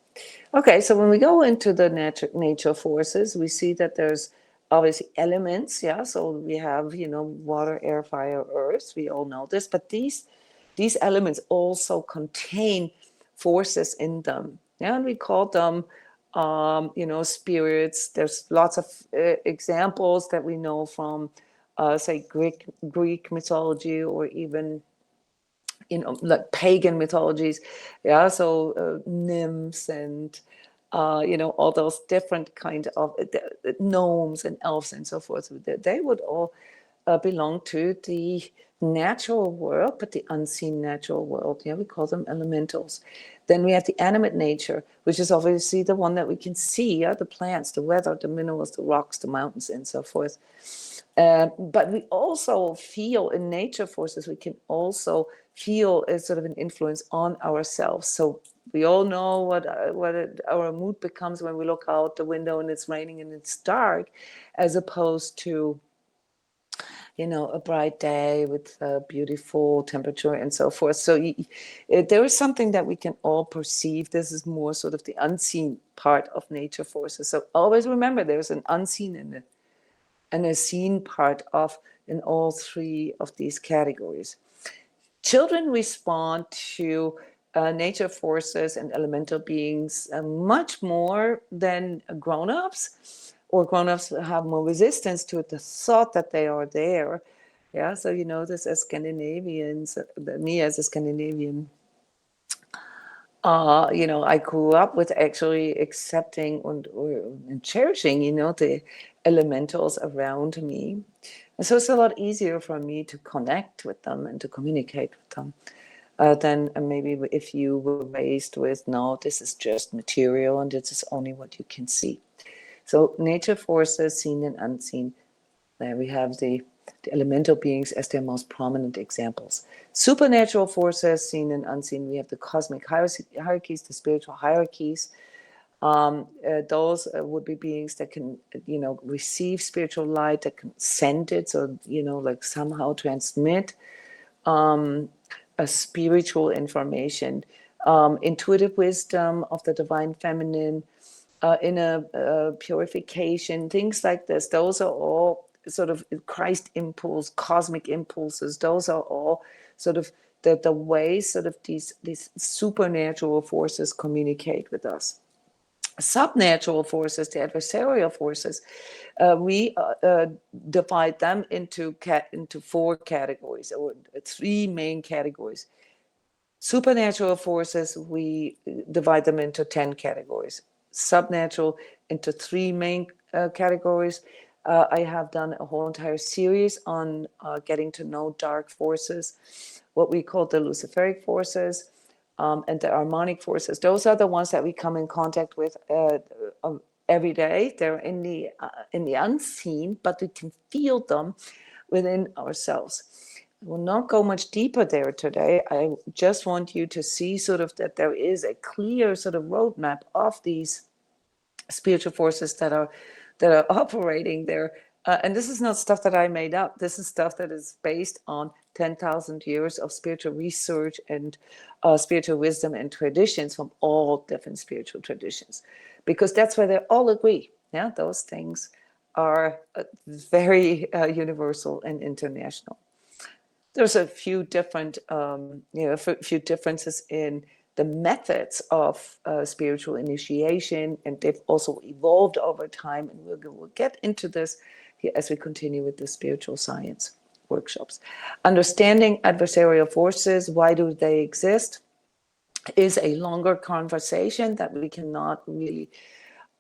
Okay, so when we go into the nature forces, we see that there's obviously elements, yeah. So we have, water, air, fire, earth. We all know this, but these elements also contain forces in them. Yeah, and we call them, spirits. There's lots of examples that we know from, say, Greek mythology, or even like pagan mythologies, yeah. So nymphs and all those different kind of gnomes and elves and so forth. They would all belong to the natural world, but the unseen natural world. Yeah, we call them elementals. Then we have the animate nature, which is obviously the one that we can see. Yeah, the plants, the weather, the minerals, the rocks, the mountains, and so forth. But we also feel in nature forces, we can also feel as sort of an influence on ourselves. So we all know what our mood becomes when we look out the window and it's raining and it's dark, as opposed to, a bright day with a beautiful temperature and so forth. So there is something that we can all perceive. This is more sort of the unseen part of nature forces. So always remember, there's an unseen and a seen part in all three of these categories. Children respond to nature forces and elemental beings much more than grown-ups, or grown-ups have more resistance to it, the thought that they are there. Yeah, so this as Scandinavians, me as a Scandinavian, I grew up with actually accepting and cherishing, the elementals around me. And so it's a lot easier for me to connect with them and to communicate with them than maybe if you were raised with, no, this is just material and this is only what you can see. So nature forces, seen and unseen. There we have the elemental beings as their most prominent examples. Supernatural forces, seen and unseen. We have the cosmic hierarchies, the spiritual hierarchies. Those would be beings that can, receive spiritual light, that can send it, so, like somehow transmit a spiritual information, intuitive wisdom of the divine feminine, inner purification, things like this. Those are all sort of Christ impulse, cosmic impulses. Those are all sort of the ways sort of these supernatural forces communicate with us. Subnatural forces, the adversarial forces, we divide them into four categories, or three main categories. Supernatural forces, we divide them into 10 categories. Subnatural into 3 main categories. I have done a whole entire series on getting to know dark forces, what we call the luciferic forces, and the harmonic forces. Those are the ones that we come in contact with every day. They're in the unseen, but we can feel them within ourselves. I will not go much deeper there today. I just want you to see sort of that there is a clear sort of roadmap of these spiritual forces that are operating there. And this is not stuff that I made up. This is stuff that is based on 10,000 years of spiritual research and spiritual wisdom and traditions from all different spiritual traditions, because that's where they all agree. Yeah, those things are very universal and international. There's a few different, a few differences in the methods of spiritual initiation, and they've also evolved over time. And we'll get into this here as we continue with the spiritual science workshops. Understanding adversarial forces, why do they exist, is a longer conversation that we cannot really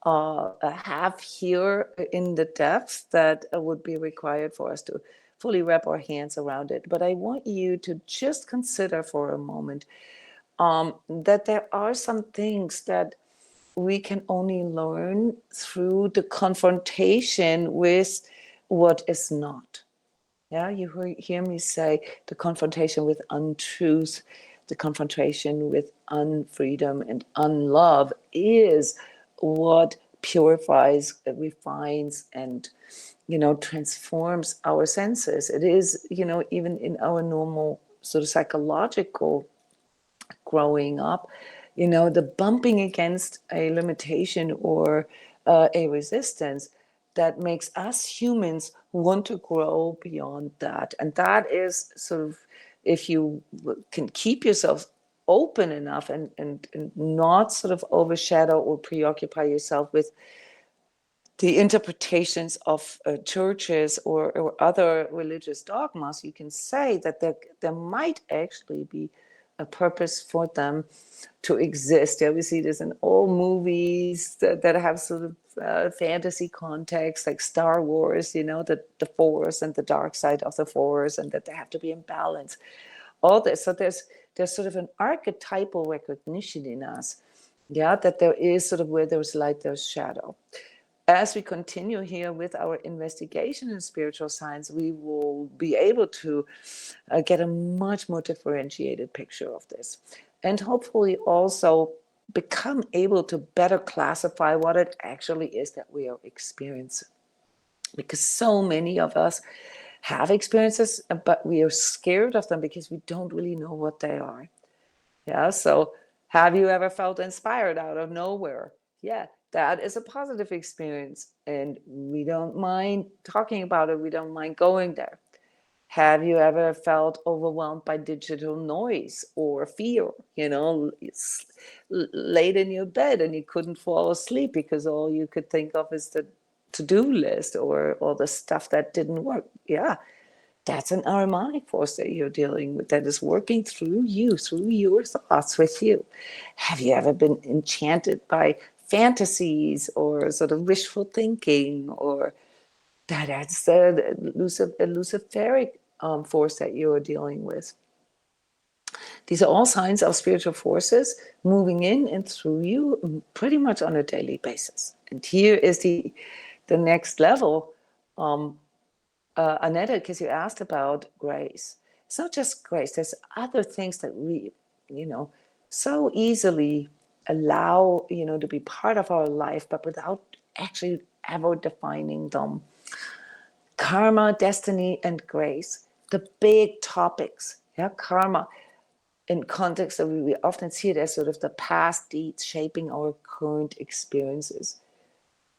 have here in the depth that would be required for us to fully wrap our hands around it. But I want you to just consider for a moment that there are some things that we can only learn through the confrontation with what is not. Yeah, you hear me say the confrontation with untruth, the confrontation with unfreedom and unlove is what purifies, refines, and transforms our senses. It is, even in our normal sort of psychological growing up, the bumping against a limitation or a resistance that makes us humans want to grow beyond that. And that is sort of, if you can keep yourself open enough and not sort of overshadow or preoccupy yourself with the interpretations of churches or other religious dogmas, you can say that there might actually be a purpose for them to exist. Yeah, we see this in all movies that have sort of fantasy context, like Star Wars, the Force and the dark side of the Force, and that they have to be in balance. All this. So there's sort of an archetypal recognition in us, yeah, that there is sort of where there's light, there's shadow. As we continue here with our investigation in spiritual science, we will be able to get a much more differentiated picture of this, and hopefully also become able to better classify what it actually is that we are experiencing. Because so many of us have experiences, but we are scared of them because we don't really know what they are. Yeah, so have you ever felt inspired out of nowhere? Yeah, that is a positive experience, and we don't mind talking about it. We don't mind going there. Have you ever felt overwhelmed by digital noise or fear? It's late in your bed and you couldn't fall asleep because all you could think of is the to-do list or all the stuff that didn't work. Yeah, that's an harmonic force that you're dealing with, that is working through you, through your thoughts with you. Have you ever been enchanted by fantasies or sort of wishful thinking, or that's the luciferic force that you're dealing with? These are all signs of spiritual forces moving in and through you pretty much on a daily basis. And here is the next level. Annette, because you asked about grace. It's not just grace. There's other things that we, so easily allow, to be part of our life, but without actually ever defining them. Karma, destiny, and grace, the big topics. Yeah, karma, in context that we often see it as sort of the past deeds shaping our current experiences.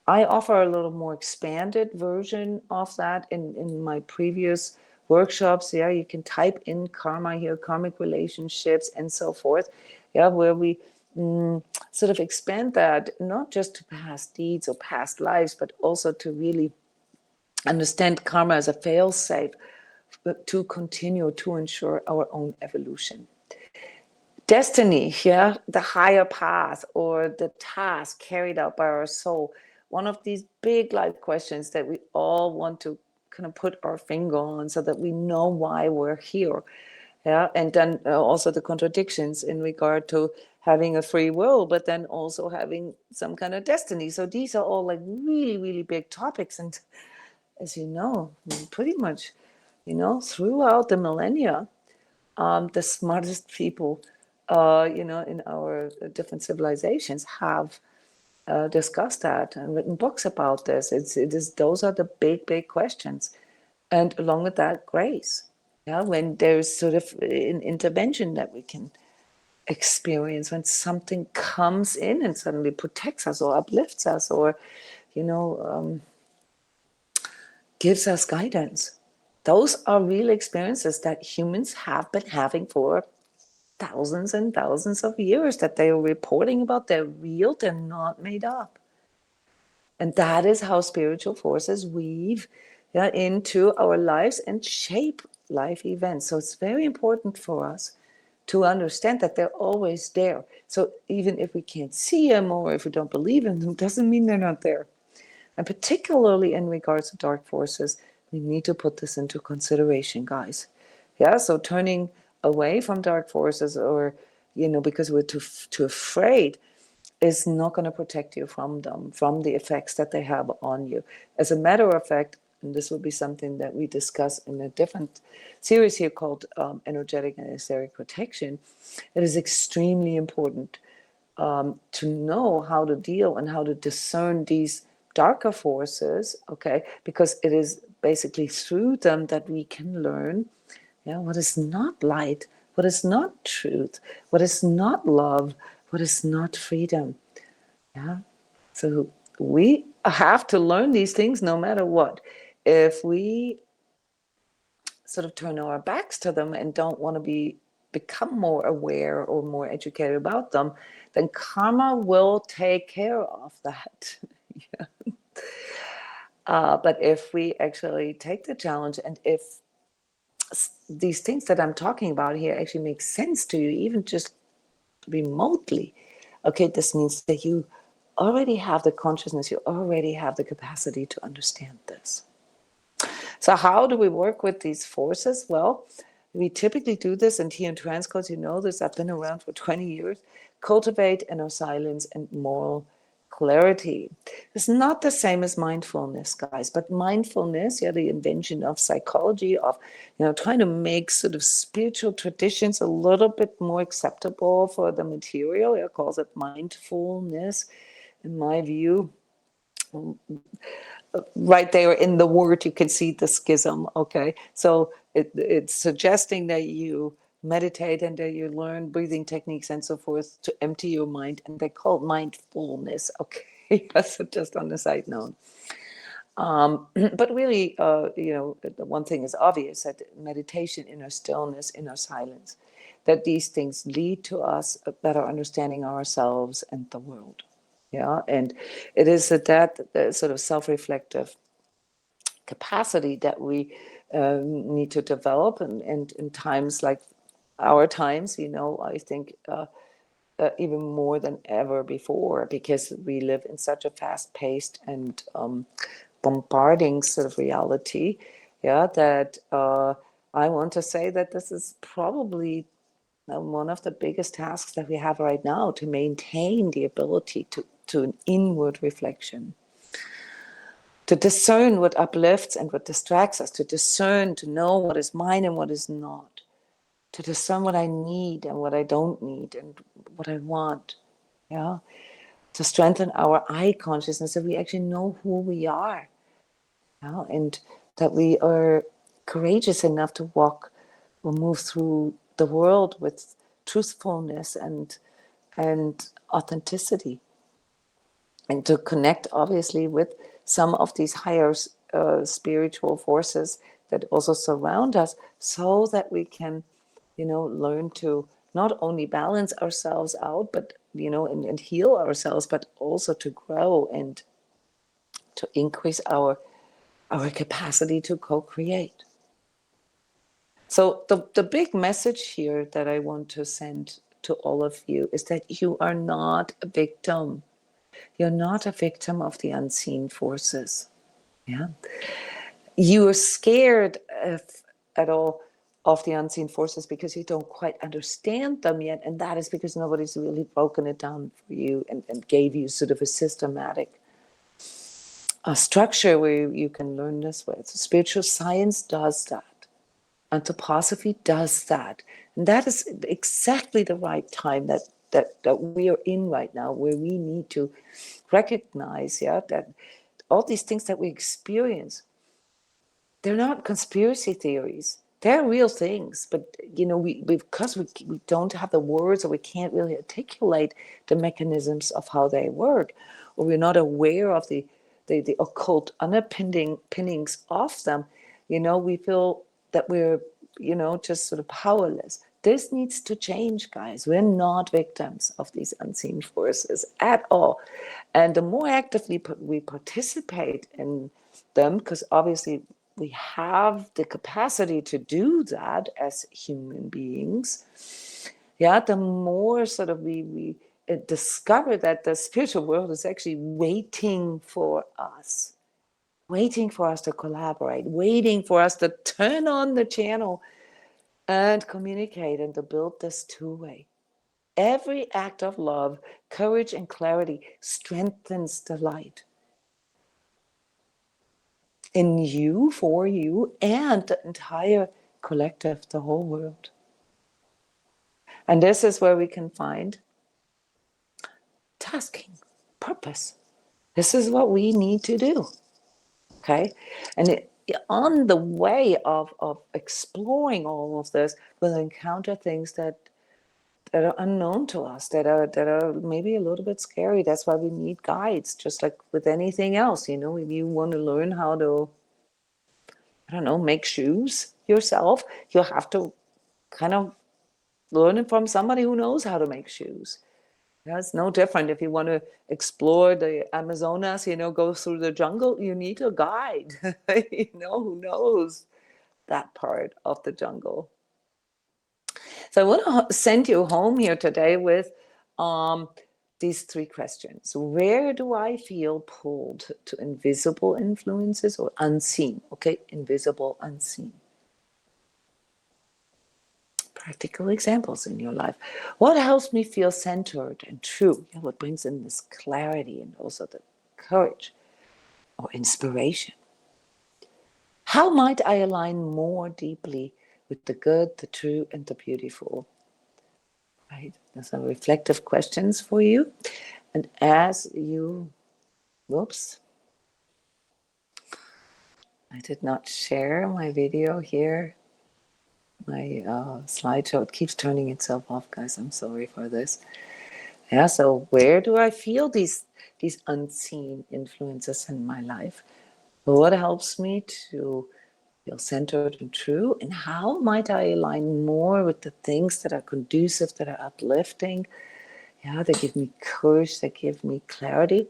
I offer a little more expanded version of that in my previous workshops. Yeah, you can type in karma here, karmic relationships, and so forth. Yeah, where we sort of expand that not just to past deeds or past lives, but also to really understand karma as a fail-safe to continue to ensure our own evolution. destiny, yeah, the higher path or the task carried out by our soul. One of these big life questions that we all want to kind of put our finger on so that we know why we're here. Yeah, and then also the contradictions in regard to having a free will, but then also having some kind of destiny. So these are all like really, really big topics. And as you know, pretty much, throughout the millennia, the smartest people, in our different civilizations have discussed that and written books about this. Those are the big, big questions. And along with that, grace. Yeah, when there's sort of an intervention that we can experience, when something comes in and suddenly protects us or uplifts us or, gives us guidance. Those are real experiences that humans have been having for thousands and thousands of years, that they are reporting about. They're real, they're not made up. And that is how spiritual forces weave into our lives and shape life events. So it's very important for us to understand that they're always there. So even if we can't see them or if we don't believe in them, doesn't mean they're not there. And particularly in regards to dark forces, we need to put this into consideration, guys. Yeah, so turning away from dark forces or, because we're too afraid, is not going to protect you from them, from the effects that they have on you. As a matter of fact, and this will be something that we discuss in a different series here called Energetic and Etheric Protection, it is extremely important to know how to deal and how to discern these darker forces, okay? Because it is basically through them that we can learn what is not light, what is not truth, what is not love, what is not freedom. Yeah. So we have to learn these things no matter what. If we sort of turn our backs to them and don't want to become more aware or more educated about them, then karma will take care of that. Yeah. But if we actually take the challenge, and if these things that I'm talking about here actually make sense to you, even just remotely, okay, this means that you already have the consciousness, you already have the capacity to understand this. So how do we work with these forces? Well, we typically do this, and here in transCODES, you know this, I've been around for 20 years, cultivate inner silence and moral clarity. It's not the same as mindfulness, guys, but mindfulness, the invention of psychology, of trying to make sort of spiritual traditions a little bit more acceptable for the material. It calls it mindfulness, in my view. Right there in the word, you can see the schism, okay? So it's suggesting that you meditate and that you learn breathing techniques and so forth to empty your mind, and they call it mindfulness, okay? So just on the side note. But really, the one thing is obvious, that meditation, inner stillness, inner silence, that these things lead to us a better understanding ourselves and the world. Yeah, and it is that sort of self-reflective capacity that we need to develop, and in times like our times, I think even more than ever before, because we live in such a fast-paced and bombarding sort of reality, that I want to say that this is probably one of the biggest tasks that we have right now, to maintain the ability to an inward reflection, to discern what uplifts and what distracts us, to discern, to know what is mine and what is not, to discern what I need and what I don't need and what I want, to strengthen our I consciousness, that we actually know who we are, and that we are courageous enough to walk or move through the world with truthfulness and authenticity, and to connect obviously with some of these higher spiritual forces that also surround us, so that we can learn to not only balance ourselves out, but and heal ourselves, but also to grow and to increase our capacity to co-create. So the big message here that I want to send to all of you is that you are not a victim. You're not a victim of the unseen forces. Yeah. You are scared at all of the unseen forces because you don't quite understand them yet. And that is because nobody's really broken it down for you and gave you sort of a systematic structure where you can learn this with. So spiritual science does that. Anthroposophy does that. And that is exactly the right time that we are in right now, where we need to recognize, that all these things that we experience, they're not conspiracy theories. They're real things, but because we don't have the words, or we can't really articulate the mechanisms of how they work, or we're not aware of the occult underpinnings of them, we feel that we're, just sort of powerless. This needs to change, guys. We're not victims of these unseen forces at all. And the more actively we participate in them, because obviously we have the capacity to do that as human beings, the more sort of we discover that the spiritual world is actually waiting for us to collaborate, waiting for us to turn on the channel and communicate and to build this two-way. Every act of love, courage, and clarity strengthens the light in you, for you, and the entire collective, the whole world. And this is where we can find tasking, purpose. This is what we need to do. Okay? And on the way of exploring all of this, we'll encounter things that are unknown to us, that are maybe a little bit scary. That's why we need guides, just like with anything else. If you want to learn how to, make shoes yourself, you have to kind of learn it from somebody who knows how to make shoes. It's no different if you want to explore the Amazonas, go through the jungle, you need a guide, who knows that part of the jungle. So I want to send you home here today with these 3 questions. Where do I feel pulled to invisible influences or unseen? Okay, invisible, unseen. Practical examples in your life. What helps me feel centered and true? What brings in this clarity and also the courage or inspiration? How might I align more deeply with the good, the true, and the beautiful? Right? There's some reflective questions for you. And as you, I did not share my video here. My slideshow, it keeps turning itself off, guys. I'm sorry for this. So where do I feel these unseen influences in my life? What helps me to feel centered and true? And how might I align more with the things that are conducive, that are uplifting? That give me courage, that give me clarity,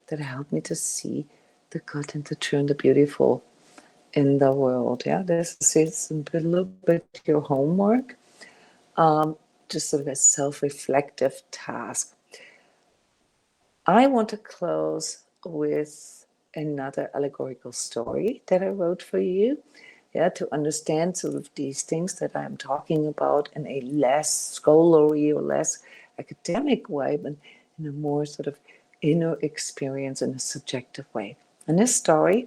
that help me to see the good and the true and the beautiful in the world. This is a little bit your homework, just sort of a self-reflective task. I want to close with another allegorical story that I wrote for you, to understand sort of these things that I'm talking about in a less scholarly or less academic way, but in a more sort of inner experience in a subjective way. And this story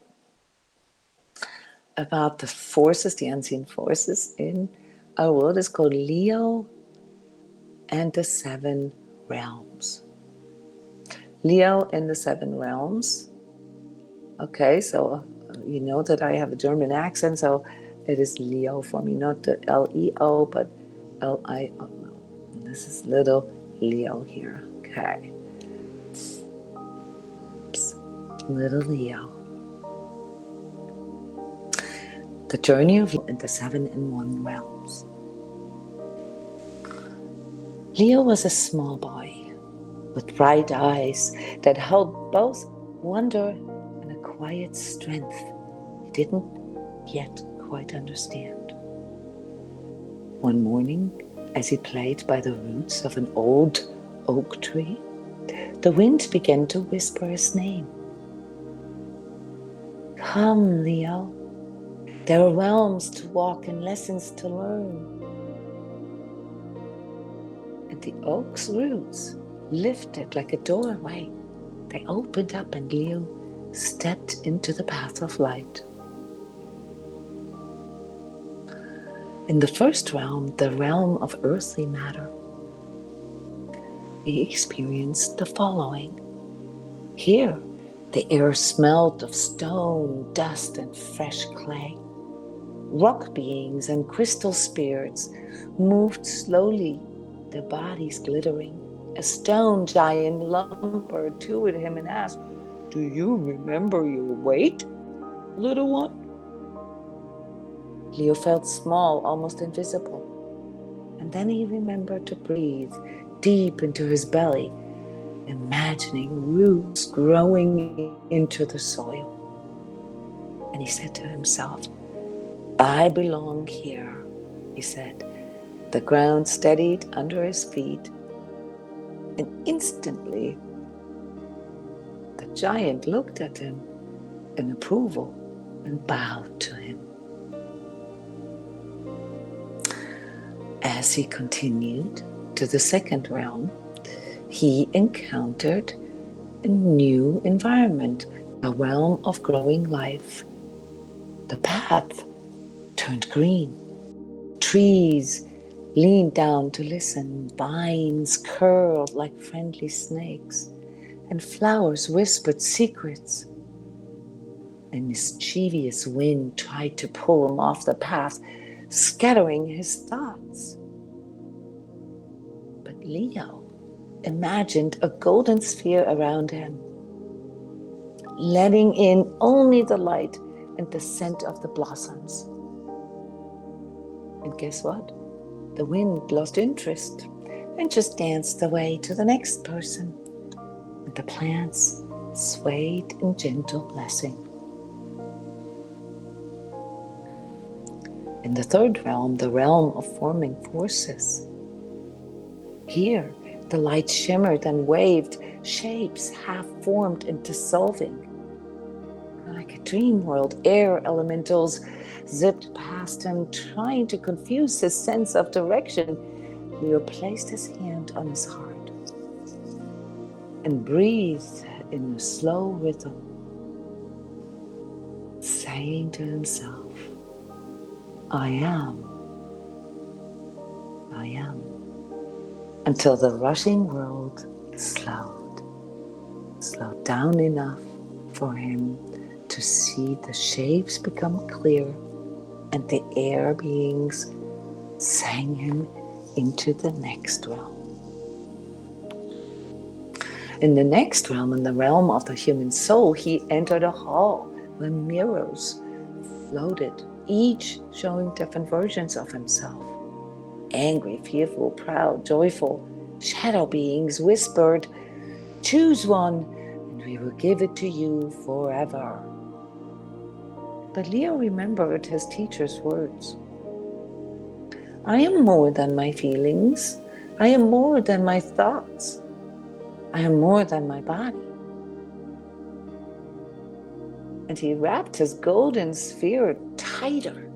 about the forces, the unseen forces in our world, is called Leo and the 7 realms. Leo and the 7 realms. Okay, so you know that I have a German accent, so it is Leo for me, not the L-E-O, but L-I-O. This is little Leo here. Okay. Oops. Little Leo. The journey of the 7 in 1 realms. Leo was a small boy with bright eyes that held both wonder and a quiet strength he didn't yet quite understand. One morning, As he played by the roots of an old oak tree, the wind began to whisper his name. Come, Leo. There are realms to walk and lessons to learn. And the oak's roots lifted like a doorway. They opened up and Leo stepped into the path of light. In the first realm, the realm of earthly matter, he experienced the following. Here, the air smelled of stone, dust, and fresh clay. Rock beings and crystal spirits moved slowly, their bodies glittering. A stone giant lumbered toward him and asked, "Do you remember your weight, little one?" Leo felt small, almost invisible. And then he remembered to breathe deep into his belly, imagining roots growing into the soil. And he said to himself, "I belong here," he said. The ground steadied under his feet, and instantly the giant looked at him in approval and bowed to him. As he continued to the second realm, he encountered a new environment, a realm of growing life. The path turned green. Trees leaned down to listen, vines curled like friendly snakes, and flowers whispered secrets. A mischievous wind tried to pull him off the path, scattering his thoughts. But Leo imagined a golden sphere around him, letting in only the light and the scent of the blossoms. And guess what? The wind lost interest and just danced away to the next person. And the plants swayed in gentle blessing. In the third realm, the realm of forming forces, here the light shimmered and waved, shapes half formed and dissolving. Like a dream world, air elementals zipped past him, trying to confuse his sense of direction. Leo placed his hand on his heart and breathed in a slow rhythm, saying to himself, I am, until the rushing world slowed down enough for him to see the shapes become clear and the air beings sang him into the next realm. In the next realm, in the realm of the human soul, he entered a hall where mirrors floated, each showing different versions of himself. Angry, fearful, proud, joyful, shadow beings whispered, "Choose one, and we will give it to you forever." But Leo remembered his teacher's words. I am more than my feelings. I am more than my thoughts. I am more than my body. And he wrapped his golden sphere tighter,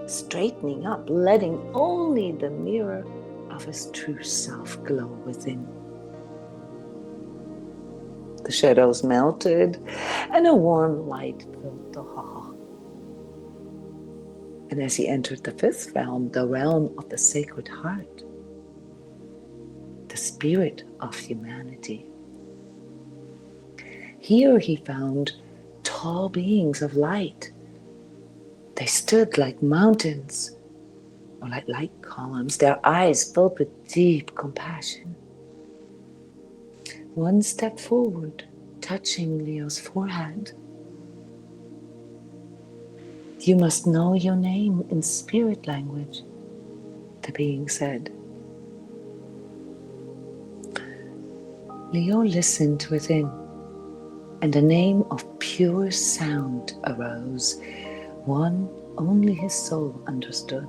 straightening up, letting only the mirror of his true self glow within. The shadows melted, and a warm light filled the hall. And as he entered the fifth realm, the realm of the Sacred Heart, the spirit of humanity, here he found tall beings of light. They stood like mountains or like light columns, their eyes filled with deep compassion. One stepped forward, touching Leo's forehead. You must know your name in spirit language, the being said. Leo listened within, and a name of pure sound arose, one only his soul understood.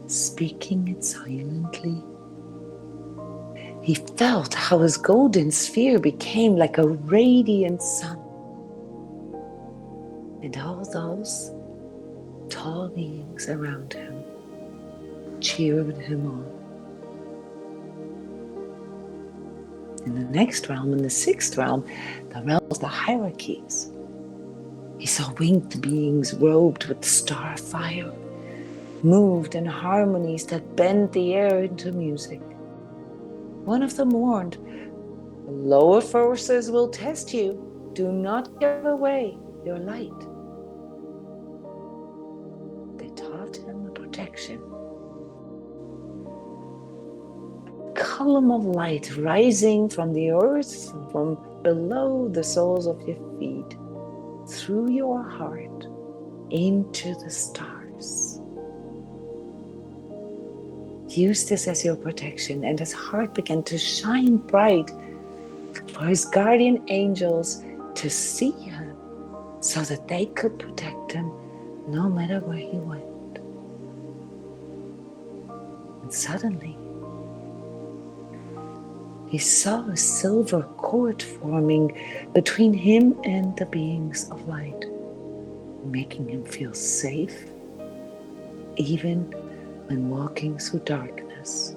speaking it silently. He felt how his golden sphere became like a radiant sun. And all those tall beings around him cheered him on. In the next realm, in the sixth realm, the realm of the hierarchies, he saw winged beings robed with star fire, moved in harmonies that bent the air into music. One of them warned, "The lower forces will test you. Do not give away your light." They taught him a protection. A column of light rising from the earth, from below the soles of your feet, through your heart, into the stars. Use this as your protection, and his heart began to shine bright for his guardian angels to see him so that they could protect him no matter where he went. And suddenly, he saw a silver cord forming between him and the beings of light, making him feel safe even when walking through darkness.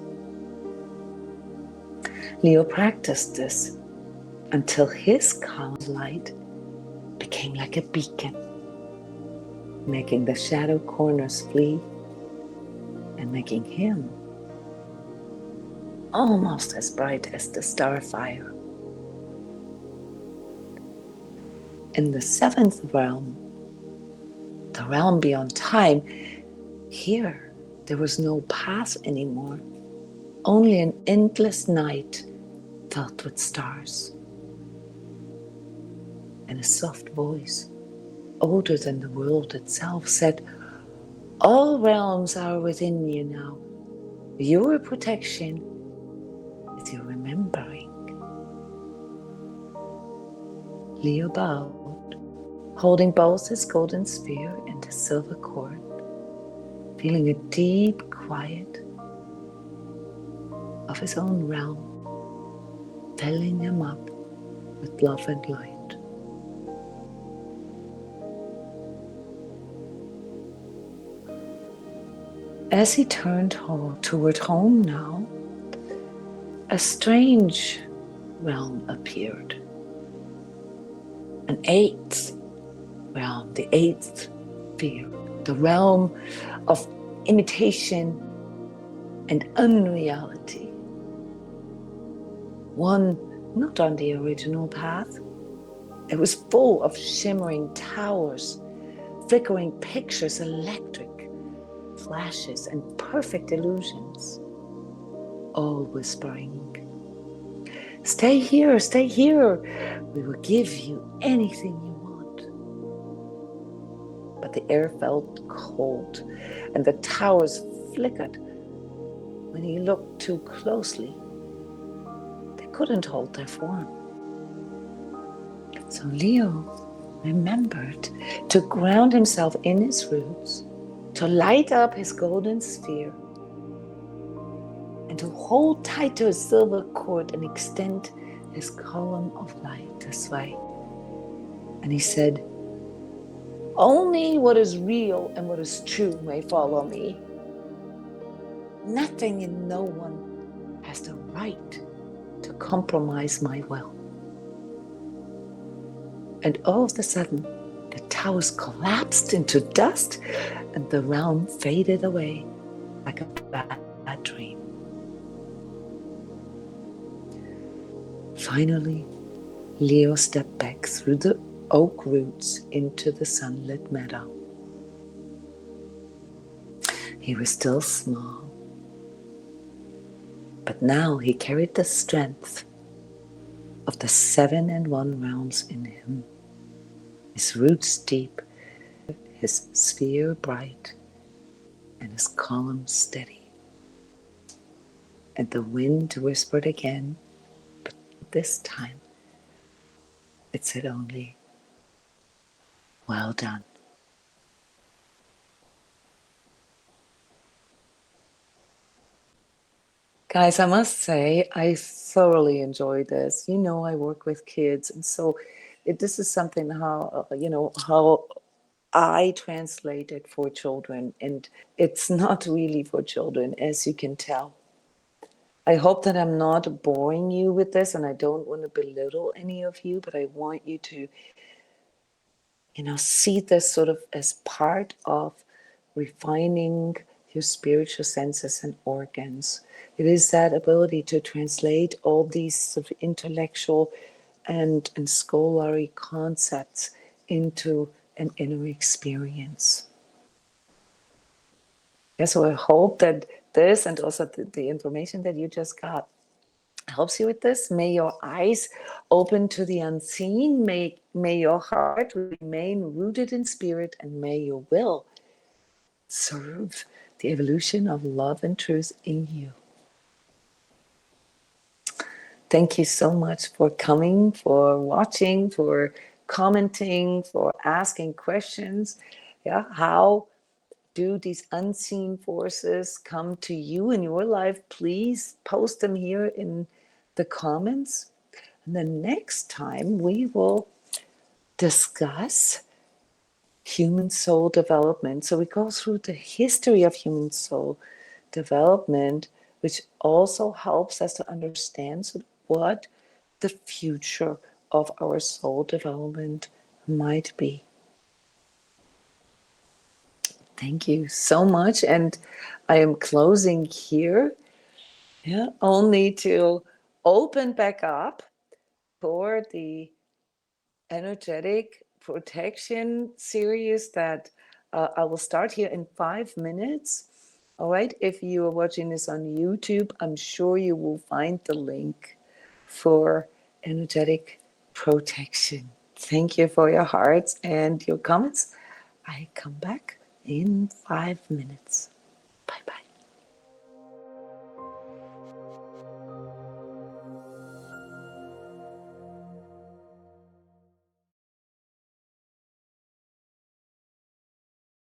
Leo practiced this until his calm light became like a beacon, making the shadow corners flee and making him almost as bright as the star fire. In the seventh realm, the realm beyond time, here there was no path anymore, only an endless night filled with stars. And a soft voice, older than the world itself, said, "All realms are within you now. Your protection is your remembering." Leo bowed, holding both his golden sphere and his silver cord, feeling a deep quiet of his own realm, filling him up with love and light. As he turned toward home now, a strange realm appeared. An eighth realm, the eighth sphere, the realm of imitation and unreality. One not on the original path. It was full of shimmering towers, flickering pictures, electric flashes, and perfect illusions, all whispering, "Stay here, stay here. We will give you anything you want." But the air felt cold, and the towers flickered. When he looked too closely, they couldn't hold their form. So Leo remembered to ground himself in his roots, to light up his golden sphere, and to hold tight to his silver cord and extend his column of light this way. And he said, "Only what is real and what is true may follow me. Nothing and no one has the right to compromise my will." And all of a sudden, the towers collapsed into dust and the realm faded away like a bad dream. Finally, Leo stepped back through the oak roots into the sunlit meadow. He was still small, but now he carried the strength of the 7 and 1 realms in him. His roots deep, his sphere bright, and his column steady. And the wind whispered again, but this time it said only, "Well done." Guys, I must say, I thoroughly enjoy this. You know, I work with kids, and so this is something how, how I translate it for children, and it's not really for children, as you can tell. I hope that I'm not boring you with this, and I don't want to belittle any of you, but I want you to, see this sort of as part of refining your spiritual senses and organs. It is that ability to translate all these sort of intellectual and scholarly concepts into an inner experience. Yeah, so I hope that this and also the information that you just got helps you with this. May your eyes open to the unseen. May your heart remain rooted in spirit, and may your will serve the evolution of love and truth in you. Thank you so much for coming, for watching, for commenting, for asking questions. Yeah, how do these unseen forces come to you in your life? Please post them here in the comments. And the next time we will discuss human soul development. So we go through the history of human soul development, which also helps us to understand what the future of our soul development might be. Thank you so much. And I am closing here, only to open back up for the energetic protection series that I will start here in 5 minutes. All right, if you are watching this on YouTube, I'm sure you will find the link for energetic protection. Thank you for your hearts and your comments. I come back in 5 minutes.